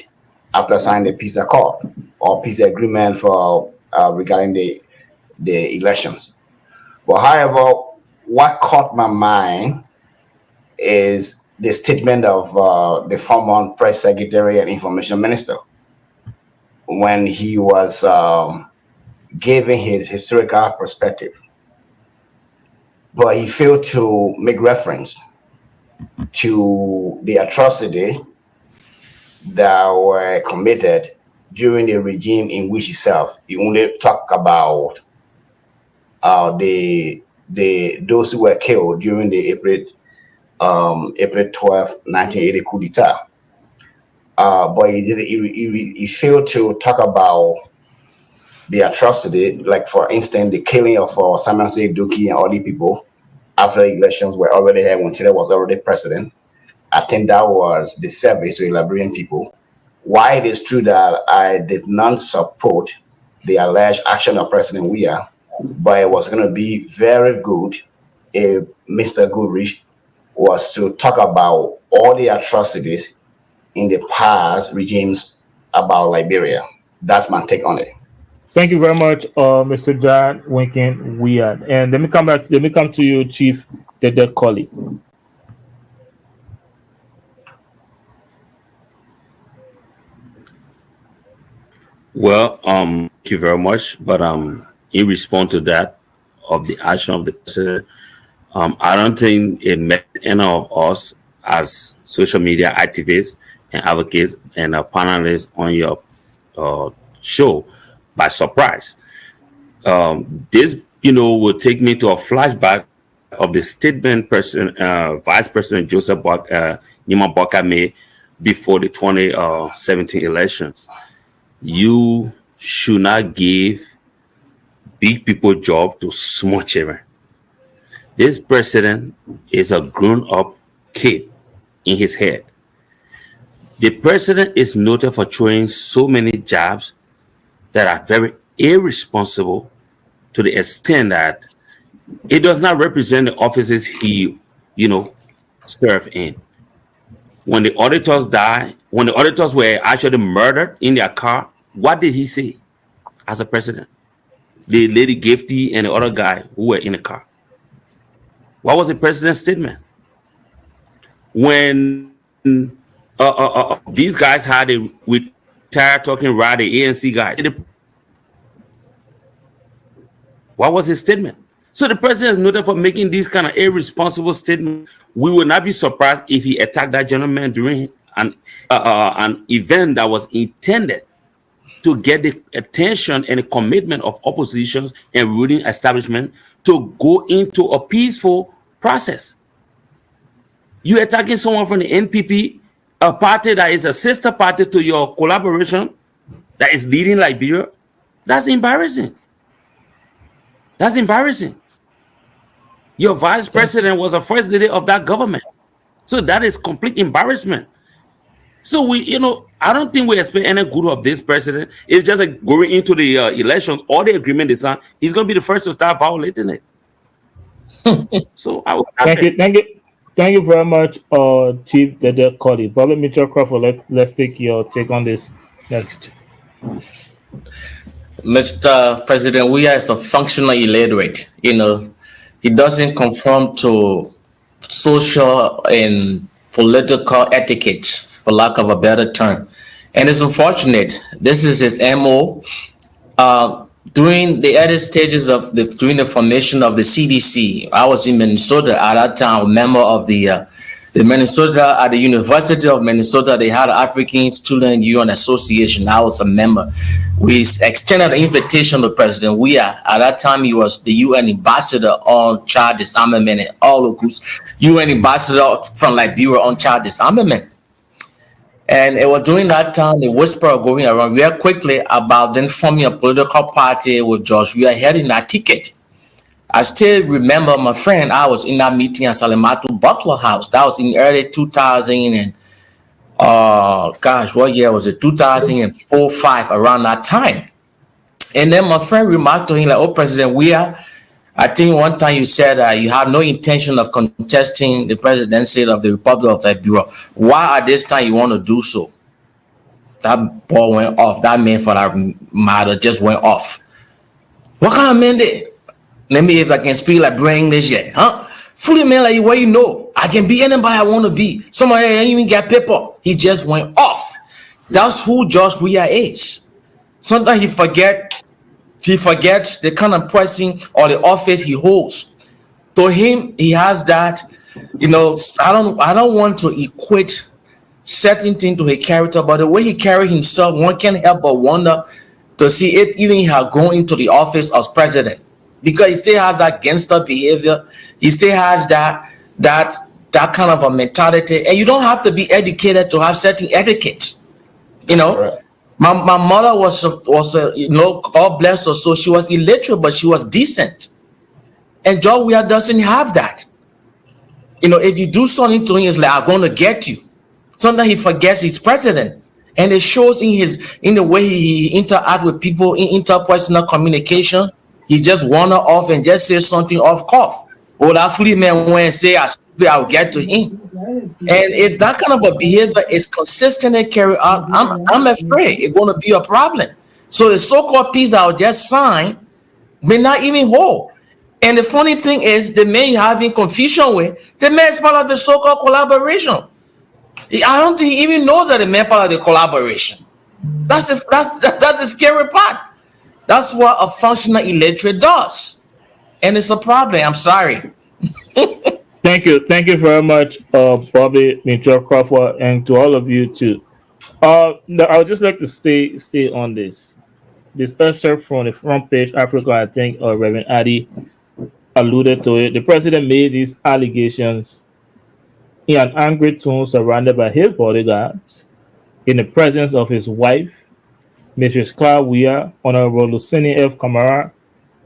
after signing the peace accord or peace agreement for regarding the elections. But however, what caught my mind is the statement of the former press secretary and information minister when he was giving his historical perspective. But he failed to make reference to the atrocity that were committed during the regime in which itself. He only talked about those who were killed during the April 12, 1980 coup d'etat. But he failed to talk about the atrocity, like for instance, the killing of Simon Duki and other people after elections were already held when Chile was already president. I think that was the service to the Liberian people. Why it is true that I did not support the alleged action of President Weir, but it was going to be very good if Mr. Goodrich was to talk about all the atrocities in the past regimes about Liberia. That's my take on it. Thank you very much, Mr. John Winkin Weir. And let me come to you, Chief Dedteh Kollie. Well, thank you very much. But in response to that, of the action of the president, I don't think it met any of us as social media activists and advocates and panelists on your show by surprise. This, will take me to a flashback of the statement Vice President Joseph Nima Boakai made before the 2017 elections. You should not give big people job to small children. This president is a grown-up kid in his head. The president is noted for throwing so many jobs that are very irresponsible to the extent that it does not represent the offices he, served in. When the auditors died, when the auditors were actually murdered in their car, what did he say as a president? The lady Gifty and the other guy who were in the car. What was the president's statement? When these guys had a retired talking ride, the ANC guy, what was his statement? So the president is noted for making these kind of irresponsible statements. We will not be surprised if he attacked that gentleman during an event that was intended to get the attention and the commitment of oppositions and ruling establishment to go into a peaceful process. You attacking someone from the NPP, a party that is a sister party to your collaboration that is leading Liberia. That's embarrassing. That's embarrassing. Your vice president was a first lady of that government. So that is complete embarrassment. So I don't think we expect any good of this president. It's just like going into the election, all the agreement is signed, he's going to be the first to start violating it. So I was happy. Thank you very much, Chief Dedteh Kollie. Bobby Mitchell Crawford, let's take your take on this next. Mr. President, we are a functional illiterate. He doesn't conform to social and political etiquette, for lack of a better term. And it's unfortunate. This is his MO. During the early stages of during the formation of the CDC, I was in Minnesota at that time, a member of the Minnesota, at the University of Minnesota. They had African Student Union Association. I was a member. We extended an invitation to President Weah. At that time, he was the UN ambassador on child disarmament and all locals, UN ambassador from Liberia on child disarmament. And it was during that time the whisper going around real quickly about then forming a political party with George Weah heading that ticket. I still remember, my friend, I was in that meeting at Salimatu Butler House. That was in early 2000 and what year was it? 2004, 5, around that time. And then my friend remarked to him like, "Oh, President Weah, I think one time you said you have no intention of contesting the presidency of the Republic of Liberia. Why at this time you want to do so?" That ball went off. That man, for that matter, just went off. What kind of man did? Let me, if I can speak like brain English yet, huh? Fully man like you, I can be anybody I want to be. Somebody ain't even get paper. He just went off. That's who George Weah is. Sometimes he forgets the kind of person or the office he holds. To him, he has that. I don't want to equate certain things to his character, but the way he carries himself, one can't help but wonder to see if even he had gone into the office as president, because he still has that gangster behavior. He still has that kind of a mentality, and you don't have to be educated to have certain etiquettes. Right. My mother was God bless her soul, she was illiterate, but she was decent. And George Weah doesn't have that. If you do something to him, it's like, "I'm going to get you." Sometimes he forgets he's president. And it shows in the way he interact with people in interpersonal communication. He just wander off and just say something off cuff. Or that fully man went and say, "I'll get to him." And if that kind of a behavior is consistently carried out, I'm afraid it's going to be a problem. So the so-called peace that was just signed may not even hold. And the funny thing is, the man you're having confusion with, the man is part of the so-called collaboration. I don't think he even knows that the man part of the collaboration. That's the scary part. That's what a functional illiterate does. And it's a problem. I'm sorry. Thank you very much, Bobby Mitchell Crawford, and to all of you too. I would just like to stay on this. This excerpt from the front page, Africa. I think Reverend Addy alluded to it. The president made these allegations in an angry tone, surrounded by his bodyguards, in the presence of his wife, Mrs. Claudia, Honorable Lucini F. Kamara,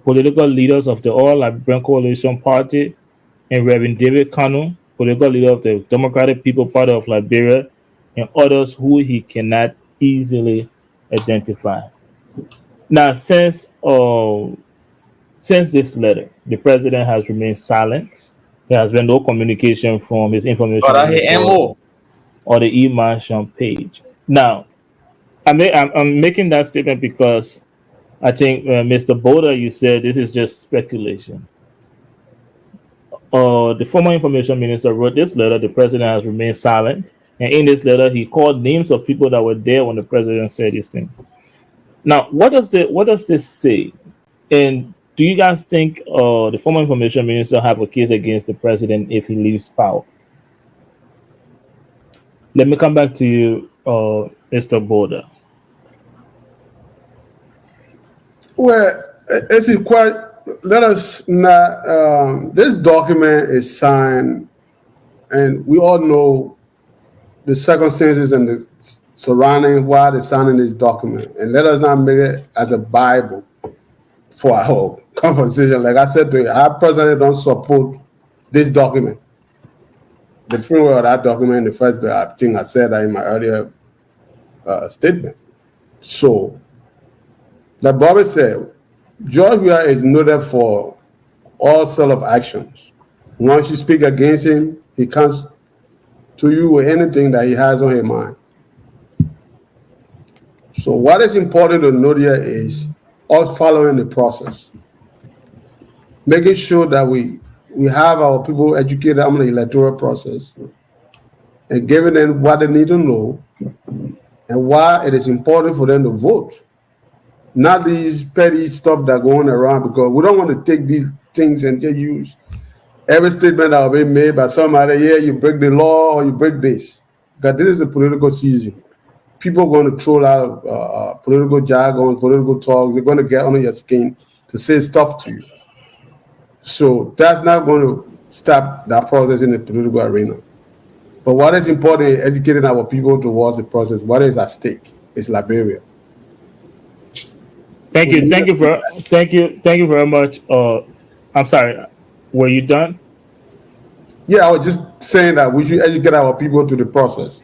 political leaders of the All Liberian Coalition Party, and Reverend David Kanu, political leader of the Democratic People Party of Liberia, and others who he cannot easily identify. Now, since this letter, the president has remained silent. There has been no communication from his information But I hear minister MO. or the e-marshal page. Now, I'm making that statement because I think, Mr. Boda, you said this is just speculation. The former information minister wrote this letter. The president has remained silent. And in this letter, he called names of people that were there when the president said these things. Now, what does this say? And do you guys think the former information minister have a case against the president if he leaves power? Let me come back to you, Mr. Boda. Well, it's quite. Let us not. This document is signed, and we all know the circumstances and the surrounding why they're signing this document. And let us not make it as a Bible for our conversation. Like I said to you, I personally don't support this document. The framework of that document in the first place, I think I said that in my earlier statement. So, like Bobby said, George Weah is noted for all sort of actions. Once you speak against him, he comes to you with anything that he has on his mind. So what is important to note here is us following the process, making sure that we have our people educated on the electoral process and giving them what they need to know and why it is important for them to vote. Not these petty stuff that going around, because we don't want to take these things and just use every statement that will be made by somebody. Yeah, you break the law or you break this. Because this is a political season. People are going to throw out political jargon, political talks. They're going to get under your skin to say stuff to you. So that's not going to stop that process in the political arena. But what is important is educating our people towards the process. What is at stake? It's Liberia. Thank you very much. I'm sorry. Were you done? Yeah, I was just saying that we should educate our people to the process,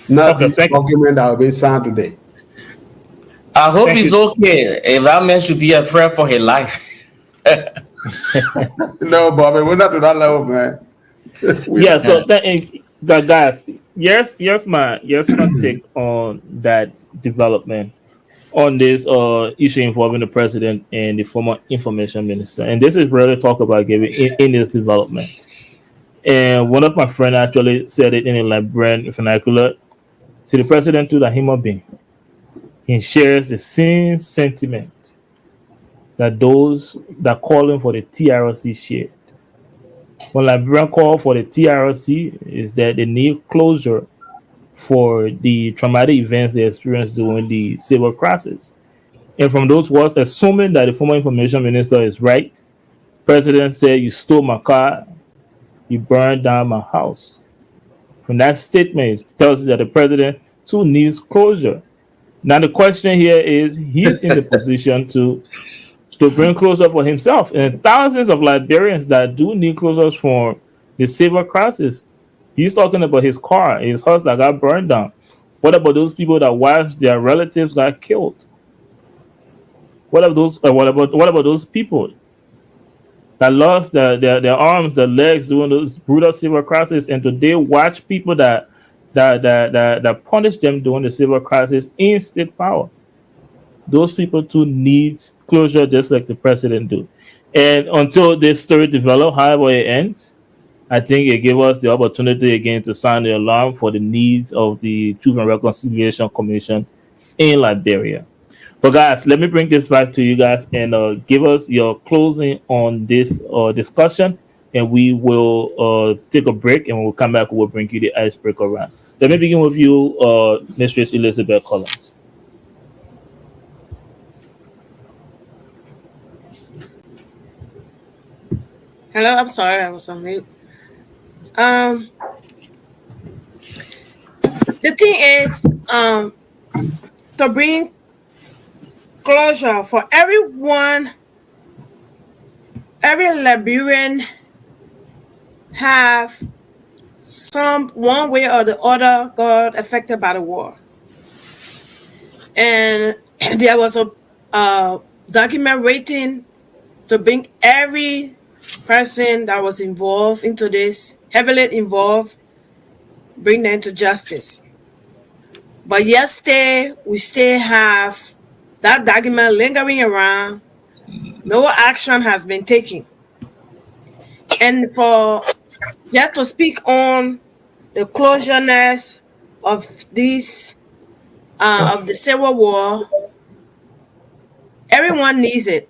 not the document that will be signed today. I hope he's okay. If that man should be afraid for his life. No, Bobby, we're not to that level, man. Yeah. So, guys, here's my take on that development, on this issue involving the president and the former information minister. And this is really talk about giving in this development. And one of my friends actually said it in a Liberian vernacular. See, the president too, that human being, he shares the same sentiment that those that calling for the TRC shared. When Liberian call for the TRC is that they need closure for the traumatic events they experienced during the civil crisis. And from those words, assuming that the former information minister is right, president said, you stole my car, you burned down my house. From that statement, it tells you that the president too needs closure. Now the question here is, he's in the position to bring closure for himself. And thousands of Liberians that do need closures for the civil crisis. He's talking about his car, his house that got burned down. What about those people that watched their relatives got killed? What about those people that lost their arms, their legs during those brutal civil crisis, and today watch people that punished them during the civil crisis in state power? Those people too need closure, just like the president do. And until this story develops, however it ends, I think it gave us the opportunity again to sound the alarm for the needs of the Truth and Reconciliation Commission in Liberia. But guys, let me bring this back to you guys and give us your closing on this discussion, and we will take a break, and when we come back, we'll bring you the icebreaker round. Let me begin with you, Mistress Elizabeth Collins. Hello, I'm sorry, I was on mute. The thing is, to bring closure for everyone. Every Liberian have some one way or the other got affected by the war. And there was a document waiting to bring every person that was involved into this, heavily involved, bring them to justice. But yesterday, we still have that document lingering around. No action has been taken. And for just to speak on the closureness of this of the Civil War, everyone needs it.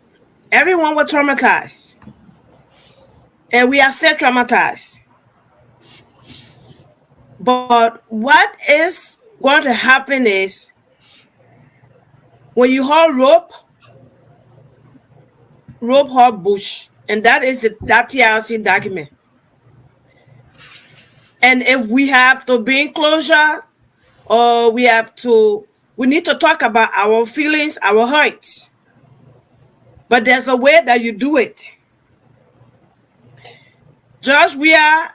Everyone was traumatized, and we are still traumatized. But what is going to happen is when you hold rope hold bush, and that is that TRC document. And if we have to bring closure, or we need to talk about our feelings, our hurts. But there's a way that you do it. George Weah,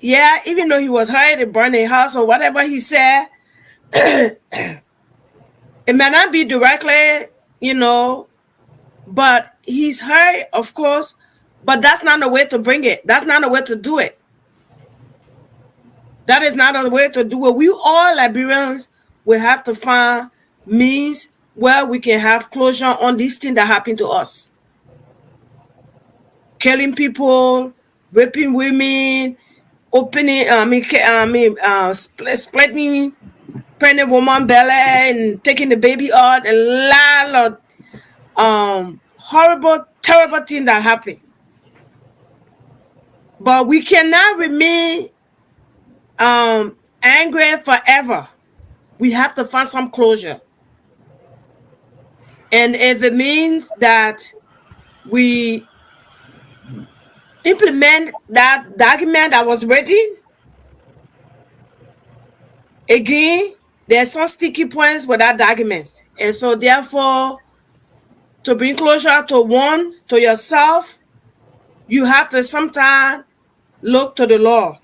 even though he was hurt and burned a house or whatever he said, it may not be directly, but he's hurt, of course, but that's not the way to bring it. That's not the way to do it. That is not the way to do it. We all Liberians will have to find means where we can have closure on these things that happen to us. Killing people, raping women, splitting pregnant woman belly and taking the baby out, a lot of horrible, terrible things that happen. But we cannot remain angry forever. We have to find some closure. And if it means that we implement that document that was written, again, there's some sticky points with that document. And so therefore, to bring closure to yourself, you have to sometimes look to the Lord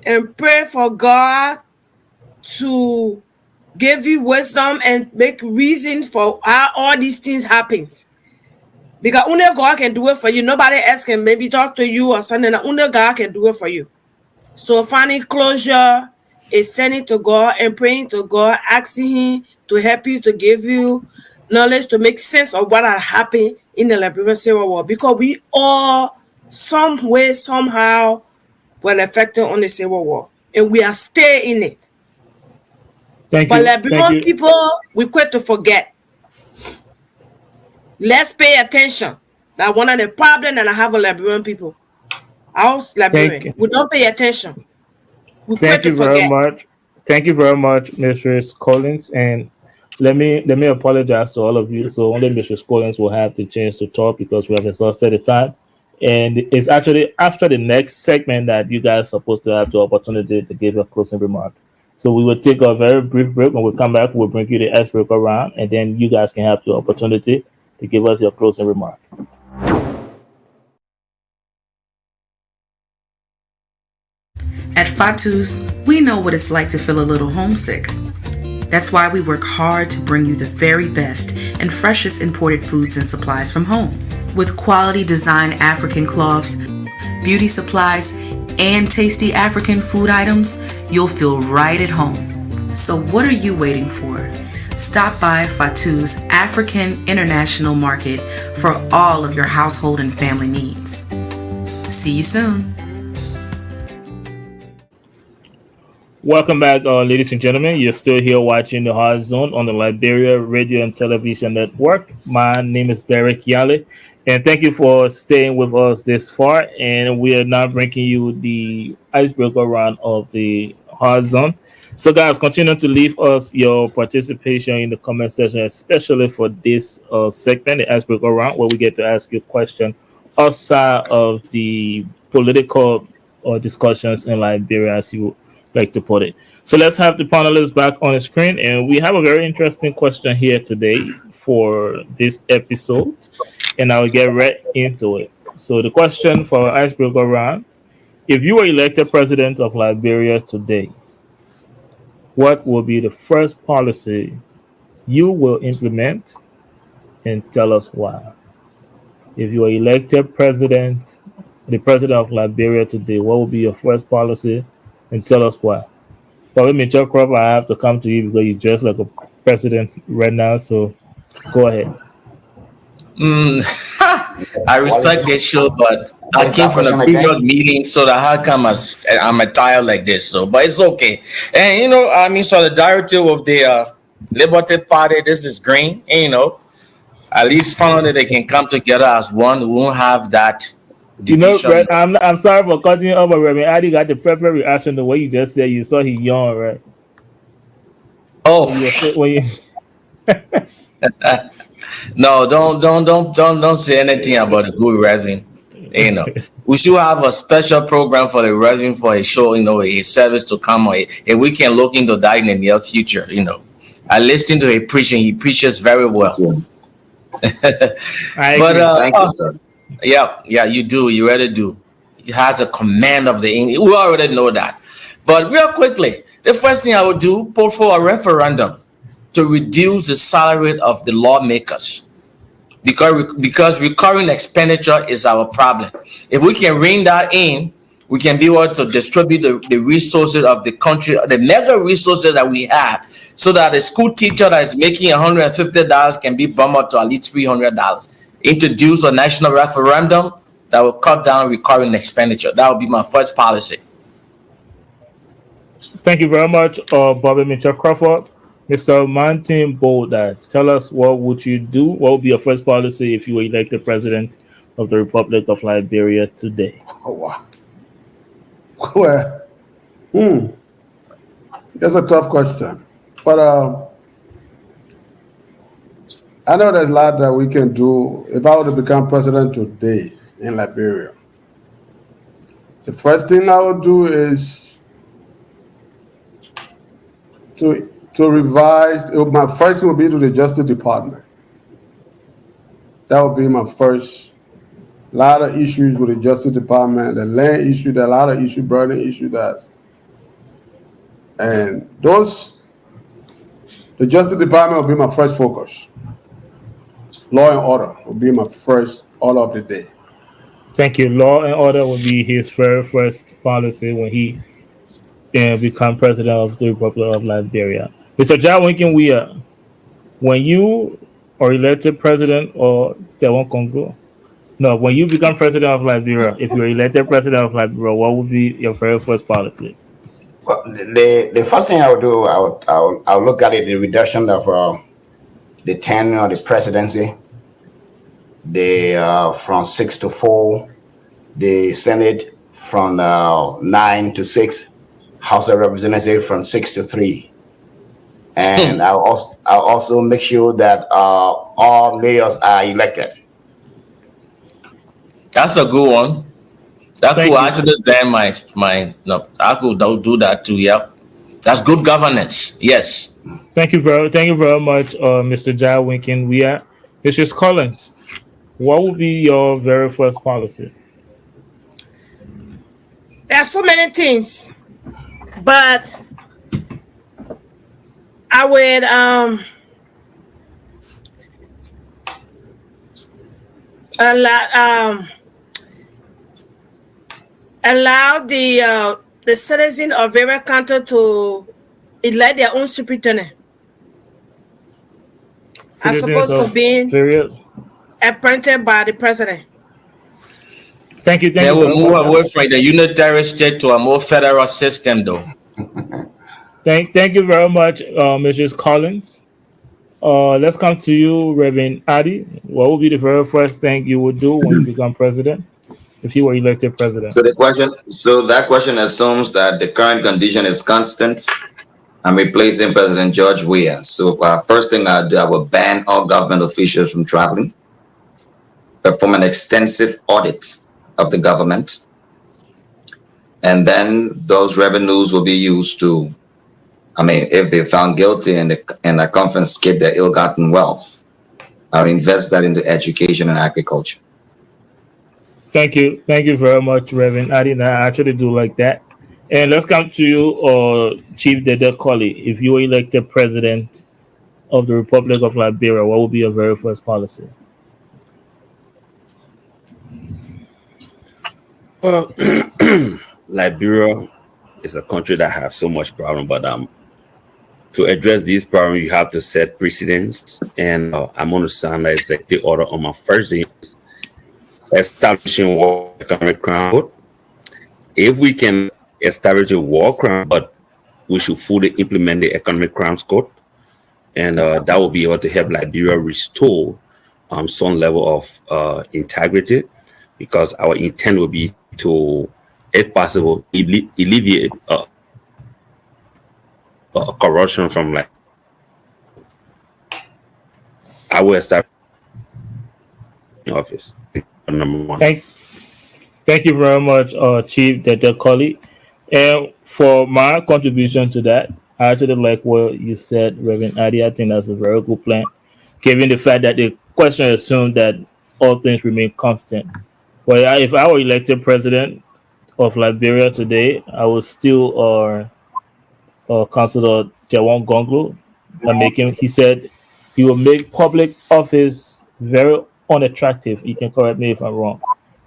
and pray for God to give you wisdom and make reason for how all these things happen. Because only God can do it for you. Nobody else can maybe talk to you or something. Only God can do it for you. So finding closure is turning to God and praying to God, asking Him to help you, to give you knowledge, to make sense of what had happened in the Liberian Civil War. Because we all, some way, somehow, were affected on the Civil War. And we are still in it. But Liberian people, we quit to forget. Let's pay attention. That's one of the problems that I have with Liberian people. Our Liberian, we don't pay attention. We quit to forget. Thank you very much, Mrs. Collins. And let me apologize to all of you. So only Mrs. Collins will have the chance to talk because we have exhausted the time. And it's actually after the next segment that you guys are supposed to have the opportunity to give a closing remark. So we will take a very brief break. When we come back, we'll bring you the icebreaker round, and then you guys can have the opportunity to give us your closing remark. At Fatu's, we know what it's like to feel a little homesick. That's why we work hard to bring you the very best and freshest imported foods and supplies from home. With quality design African cloths, beauty supplies, and tasty African food items, you'll feel right at home. So what are you waiting for? Stop by Fatu's African International Market for all of your household and family needs. See you soon. Welcome back, ladies and gentlemen. You're still here watching the Hard Zone on the Liberia Radio and Television Network. My name is Derek Yale, and thank you for staying with us this far. And we are now bringing you the icebreaker round of the Hard Zone. So, guys, continue to leave us your participation in the comment section, especially for this segment, the icebreaker round, where we get to ask you a question outside of the political discussions in Liberia, as you like to put it. So let's have the panelists back on the screen, and we have a very interesting question here today for this episode, and I'll get right into it. So the question for our icebreaker round: if you were elected president of Liberia today, what will be the first policy you will implement, and tell us why? If you are elected president, the president of Liberia today, what will be your first policy, and tell us why? Probably Mitchell Crop, I have to come to you because you dress like a president right now. So go ahead. I respect this show, but I came from a previous meeting, so how come I'm attire like this? So, but it's okay. And I mean, solidarity with the Liberty Party. This is green, and at least finally they can come together as one. We won't have that. Brett, I'm sorry for cutting you off, but Reverend Addy got the perfect reaction the way you just said. You saw he yawned, right? Oh, no! Don't say anything about the good Reverend. We should have a special program for the Reverend for a show. A service to come on. If we can look into that in the near future, I listened to him preaching. He preaches very well. Thank you, sir. Yeah, you do. You really do. He has a command of the English. We already know that. But real quickly, the first thing I would do, put for a referendum to reduce the salary of the lawmakers. Because recurring expenditure is our problem. If we can rein that in, we can be able to distribute the resources of the country, the mega resources that we have, so that a school teacher that is making $150 can be bumped up to at least $300. Introduce a national referendum that will cut down recurring expenditure. That would be my first policy. Thank you very much, Bobby Mitchell Crawford. Mr. Martin Boulder, tell us, what would you do? What would be your first policy if you were elected president of the Republic of Liberia today? Oh, wow. Well, that's a tough question. But I know there's a lot that we can do. If I were to become president today in Liberia, the first thing I would do is to revise. My first would be to the Justice Department. That would be my first. A lot of issues with the Justice Department, the land issue, a lot of issue, burning issue that's. And the Justice Department will be my first focus. Law and order will be my first order of the day. Thank you. Law and order will be his very first policy when he become president of the Republic of Liberia. Mr. John Winkin, when you are elected president or Congo, no, when you become president of Liberia, if you're elected president of Liberia, what would be your very first policy? Well, the first thing I would do, I'll look at it, the reduction of the tenure of the presidency, from 6 to 4, the Senate from 9 to 6, House of Representatives from 6 to 3, and I'll also make sure that all mayors are elected. That's a good one. That could actually then I could do that too. Yep, that's good governance. Yes. Thank you very much, Mr. Jai Winkin. Mrs. Collins, what would be your very first policy? There are so many things, but I would allow the citizens of every country to elect their own superintendent, as opposed to being appointed by the president. Thank you. They will move away from the unitary state to a more federal system, though. Thank you very much, Mrs. Collins. Let's come to you, Reverend Addy. What would be the very first thing you would do when you become president, if you were elected president? So that question assumes that the current condition is constant. I'm replacing President George Weah. So first thing I do, I will ban all government officials from traveling, perform an extensive audit of the government, and then those revenues will be used to, I mean, if they're found guilty and they confiscate their ill-gotten wealth, or invest that into education and agriculture. Thank you very much, Reverend Adina. I actually do like that. And let's come to you, Chief Dedteh Kollie. If you were elected president of the Republic of Liberia, what would be your very first policy? Well, Liberia is a country that has so much problem, but to address these problems, you have to set precedents. And I'm going to sign the executive order on my first day, establishing war economic crime code. If we can establish a war crime, but we should fully implement the economic crimes code, and that will be able to help Liberia restore some level of integrity, because our intent will be to, if possible, alleviate corruption from I will start in office. Number one. Thank you very much, Chief Dedteh Kollie. And for my contribution to that, I actually like what you said, Reverend Adi. I think that's a very good plan, given the fact that the question assumed that all things remain constant. Well, if I were elected president of Liberia today, I would still consider Jawon Gonglo. He said he will make public office very unattractive. You can correct me if I'm wrong.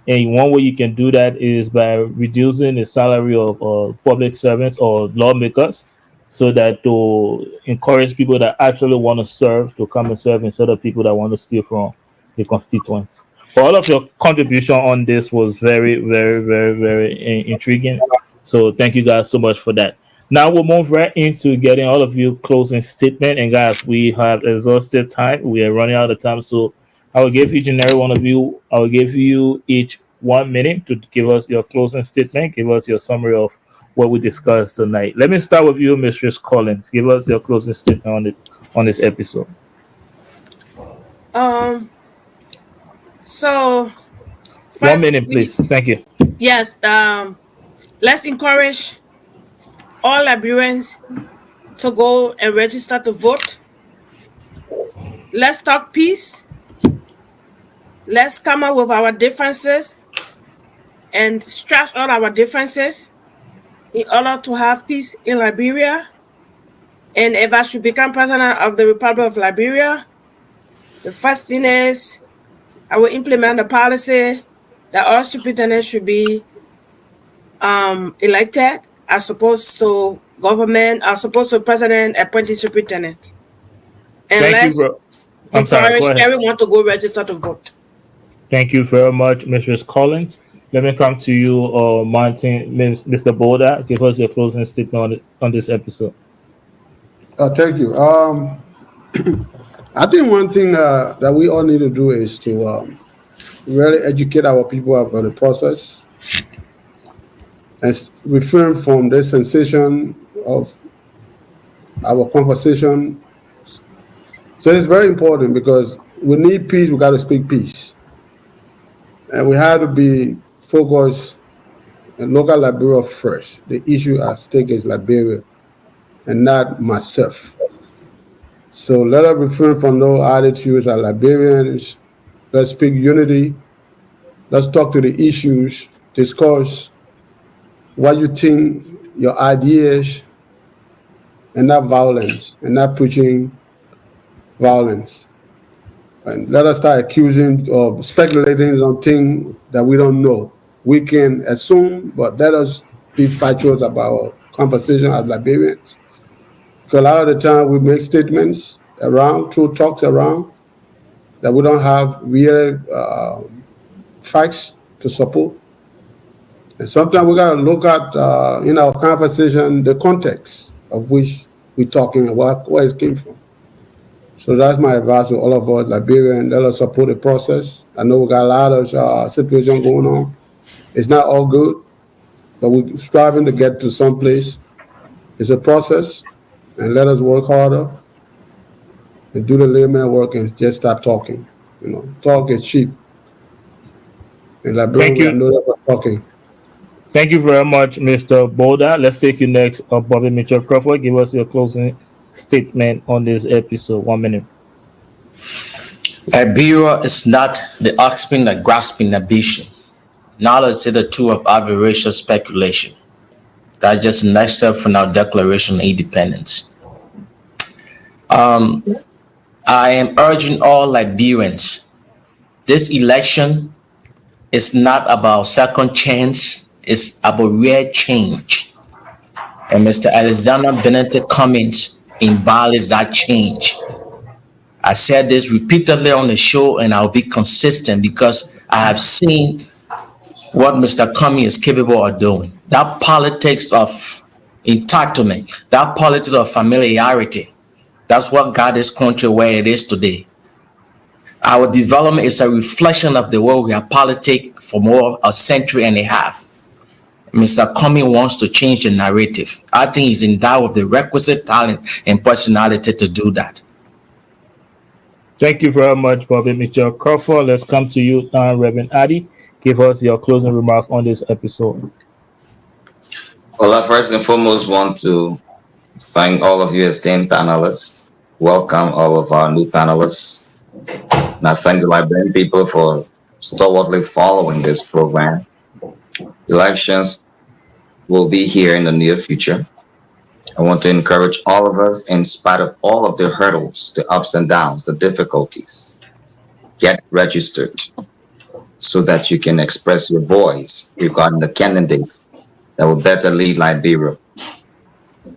And one way you can do that is by reducing the salary of public servants or lawmakers, so that to encourage people that actually want to serve to come and serve instead of people that want to steal from the constituents. But all of your contribution on this was very, very, very, very intriguing. So thank you guys so much for that. Now we'll move right into getting all of you closing statement. And guys, we have exhausted time. We are running out of time. So I will give each and every one of you, I will give you each 1 minute to give us your closing statement, give us your summary of what we discussed tonight. Let me start with you, Mistress Collins. Give us your closing statement on this episode. So 1 minute, please. Thank you. Yes, let's encourage all Liberians to go and register to vote. Let's talk peace. Let's come up with our differences and scratch all our differences in order to have peace in Liberia. And if I should become president of the Republic of Liberia, the first thing is I will implement the policy that all superintendents should be elected as opposed to government, as opposed to president appointing superintendent. And Thank you, bro. I'm sorry. encourage everyone to go register to vote. Thank you very much, Mrs. Collins. Let me come to you, Martin, Mr. Boda. Give us your closing statement on this episode. Thank you. I think one thing that we all need to do is to really educate our people about the process and refrain from the sensation of our conversation. So it's very important because we need peace. We got to speak peace, and we have to be focused on local Liberia first. The issue at stake is Liberia, and not myself. So let us refrain from those attitudes as Liberians. Let's speak unity. Let's talk to the issues, discuss what you think, your ideas, and not violence, and not preaching violence. And let us start accusing or speculating on things that we don't know. We can assume, but let us be factual about our conversation as Liberians. Because a lot of the time we make statements around, through talks around, that we don't have real facts to support. And sometimes we got to look at, in our conversation, the context of which we're talking and where it came from. So that's my advice to all of us Liberians. Let us support the process. I know we got a lot of situations going on. It's not all good, but we're striving to get to some place. It's a process, and let us work harder and do the layman work and just stop talking. You know, talk is cheap. And Liberia, we know that for talking. Thank you very much, Mr. Boda. Let's take you next, Bobby Mitchell Crawford. Give us your closing statement on this episode. 1 minute. Liberia is not the oxen that grasping ambition. Neither is it a tool of avaricious speculation. That's just the next step from our Declaration of Independence. I am urging all Liberians. This election is not about second chance. It's about real change. And Mr. Alexander Benedict Cummings embodies that change. I said this repeatedly on the show, and I'll be consistent because I have seen what Mr. Cummings is capable of doing. That politics of entitlement, that politics of familiarity, that's what got this country where it is today. Our development is a reflection of the way we have politics for more a century and a half. Mr. Cummings wants to change the narrative. I think he's endowed with the requisite talent and personality to do that. Thank you very much, Bobby Mitchell Crawford. Let's come to you, Reverend Addy. Give us your closing remark on this episode. Well, I first and foremost want to thank all of you esteemed panelists. Welcome all of our new panelists. And I thank the Liberian people for stalwartly following this program. Elections will be here in the near future. I want to encourage all of us, in spite of all of the hurdles, the ups and downs, the difficulties, get registered so that you can express your voice regarding the candidates that will better lead Liberia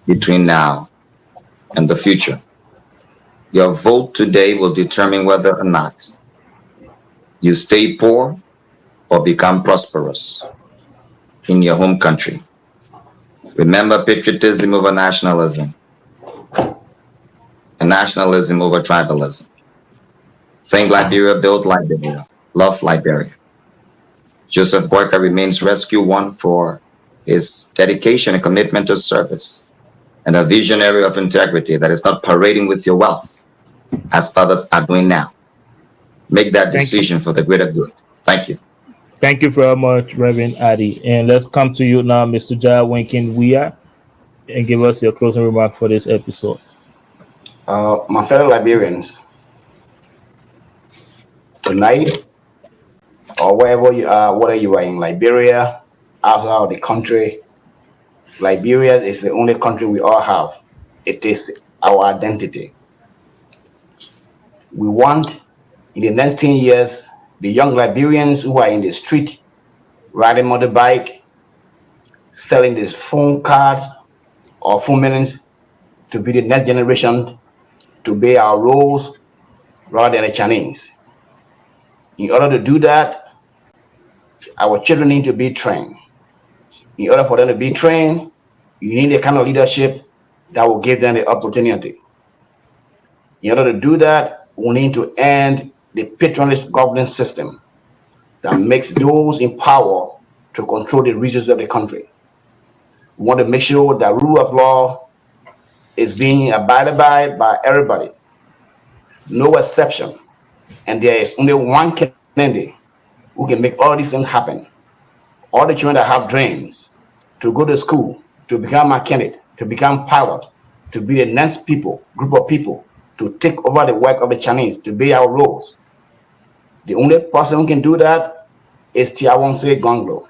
between now and the future. Your vote today will determine whether or not you stay poor or become prosperous in your home country. Remember patriotism over nationalism and nationalism over tribalism. Think Liberia, build Liberia, love Liberia. Joseph Boyka remains Rescue One for his dedication and commitment to service, and a visionary of integrity that is not parading with your wealth as others are doing now. Make that decision for the greater good. Thank you. Thank you very much, Reverend Addy. And let's come to you now, Mr. Jai Winkin Wia, and give us your closing remark for this episode. My fellow Liberians, tonight, or wherever you are, whether you are in Liberia, outside of the country, Liberia is the only country we all have. It is our identity. We want, in the next 10 years, the young Liberians who are in the street, riding motorbike, selling these phone cards or phone minutes, to be the next generation, to be our roles rather than the Chinese. In order to do that, our children need to be trained. In order for them to be trained, you need a kind of leadership that will give them the opportunity. In order to do that, we need to end the patronage governance system that makes those in power to control the resources of the country. We want to make sure that rule of law is being abided by everybody, no exception. And there is only one candidate who can make all these things happen. All the children that have dreams to go to school, to become a candidate, to become pilot, to be the next group of people to take over the work of the Chinese, to be our roles. The only person who can do that is Tiawonse Gonglo.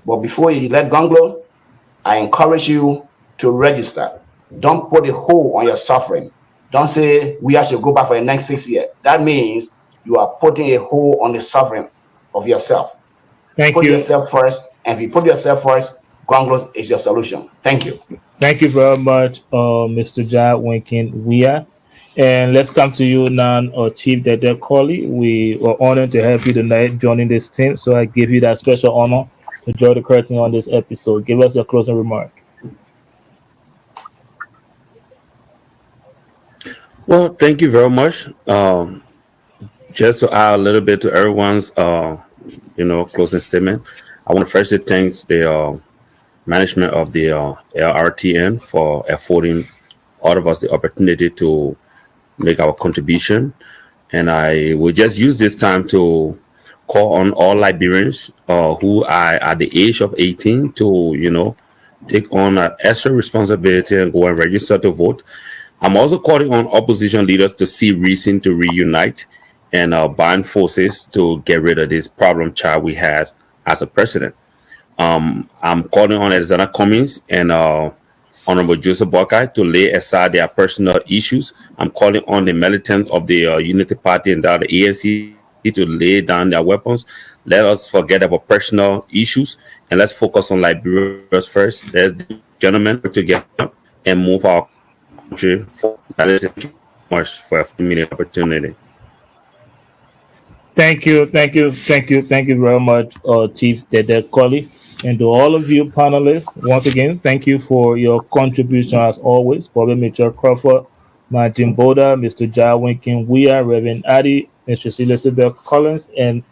But before you let Gonglo, I encourage you to register. Don't put a hold on your suffering. Don't say we have to go back for the next 6 years. That means you are putting a hold on the suffering of yourself. Put yourself first, and if you put yourself first, Gonglo is your solution. Thank you. Thank you very much, Mr. Jai Winkin Wia. And let's come to you now, Chief Dedteh Kollie. We were honored to have you tonight joining this team, so I give you that special honor to draw the curtain on this episode. Give us your closing remark. Well, thank you very much. Just to add a little bit to everyone's, closing statement, I want to firstly thank the management of the LRTN for affording all of us the opportunity to make our contribution. And I will just use this time to call on all Liberians who are at the age of 18 to, take on an extra responsibility and go and register to vote. I'm also calling on opposition leaders to see reason to reunite and bind forces to get rid of this problem child we had as a president. I'm calling on Alexander Cummings and Honorable Joseph Buckeye to lay aside their personal issues. I'm calling on the militants of the Unity Party and the ANC to lay down their weapons. Let us forget about personal issues and let's focus on Liberians first. Let's, gentlemen, work together and move our country forward. That is it much for a few-minute opportunity. Thank you very much, Chief Dedteh Kollie. And to all of you panelists, once again, thank you for your contribution as always. Bobby Mitchell Crawford, Martin Boda, Mr. Jai Winkin, Reverend Addy, Mr. Elizabeth Collins, and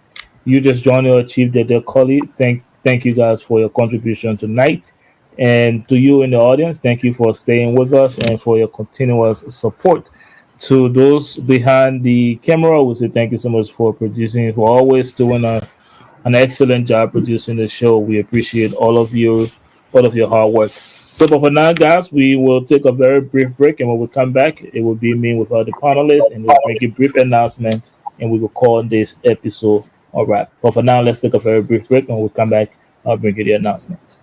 you just joined our Chief Dedteh Kollie. Thank you guys for your contribution tonight. And to you in the audience, thank you for staying with us and for your continuous support. To those behind the camera, we say thank you so much for producing, for always doing an excellent job producing the show. We appreciate all of your hard work. So for now, guys, we will take a very brief break, and when we come back, it will be me with other panelists, and we'll make a brief announcement, and we will call this episode all right. But for now, let's take a very brief break, and when we come back, I'll bring you the announcement.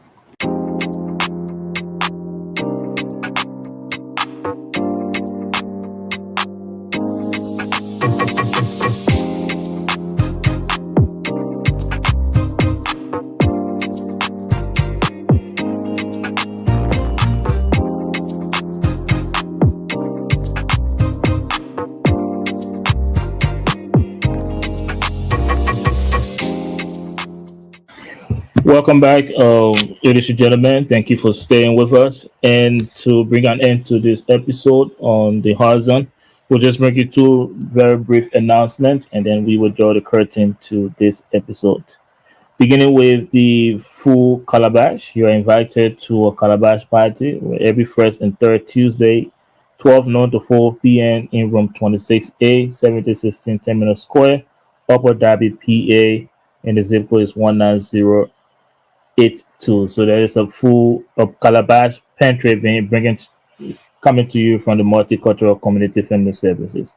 Welcome back, ladies and gentlemen. Thank you for staying with us. And to bring an end to this episode on the Horizon, we'll just bring you two very brief announcements, and then we will draw the curtain to this episode. Beginning with the full calabash, you're invited to a calabash party every first and third Tuesday, 12 noon to 4 p.m. in room 26A, 7016 Terminal Square, Upper Darby, PA, and the zip code is 19082. So there is a full calabash pantry coming to you from the Multicultural Community Family Services.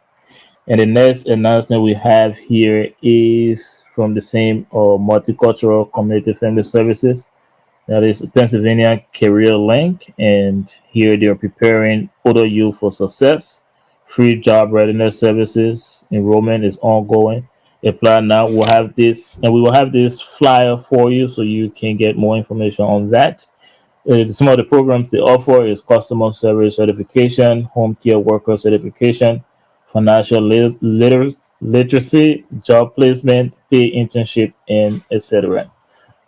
And the next announcement we have here is from the same Multicultural Community Family Services. That is Pennsylvania Career Link, and here they are preparing older youth for success. Free job readiness services. Enrollment is ongoing. Apply now. We'll have this, and we will have this flyer for you so you can get more information on that. Some of the programs they offer is customer service certification, home care worker certification, financial literacy, job placement, pay internship, and etc.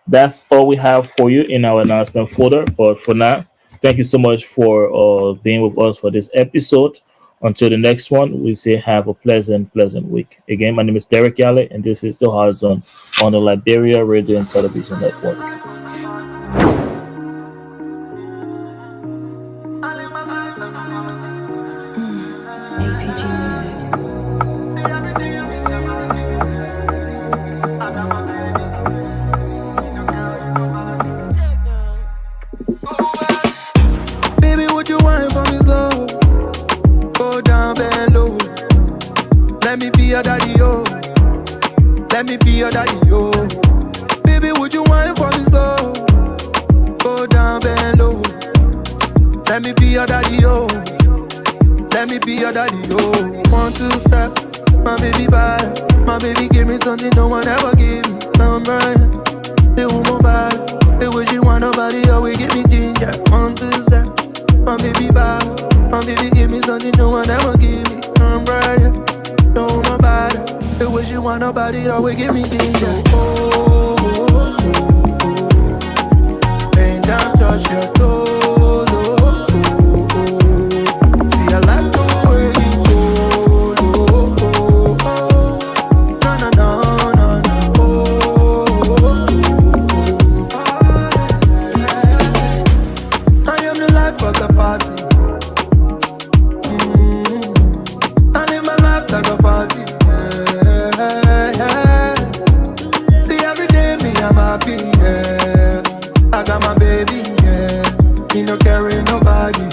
That's all we have for you in our announcement folder. But for now, thank you so much for being with us for this episode. Until the next one, we say have a pleasant week. Again, my name is Derek Yale, and this is The Horizon on the Liberia Radio and Television Network. Baby, would you want for me slow? Go down, bend low. Let me be your daddy, yo. Let me be your daddy, yo. Baby, would you want for me slow? Go down, bend low. Let me be your daddy, yo. Let me be your daddy, yo. 1, 2 step, my baby bad. My baby give me something no one ever gave me. Now I'm Brian, they want my bad. They wish you want nobody, always give me ginger. 1, 2 step, my baby bad. My baby give me something no one ever give me. I'm Brian, they want my bad. They wish you want nobody, always give me ginger. Bend down, touch your toes. I'm happy, yeah. I got my baby, yeah. Me no carry nobody.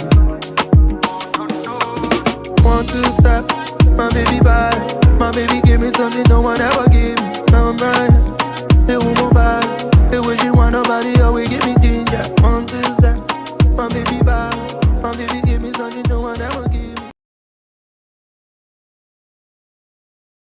1, 2 step, my baby bad. My baby give me something no one ever give me. Now I'm Brian, they want my body. The way she want nobody always give me ginger. 1, 2 step, my baby bad. My baby give me something no one ever give me.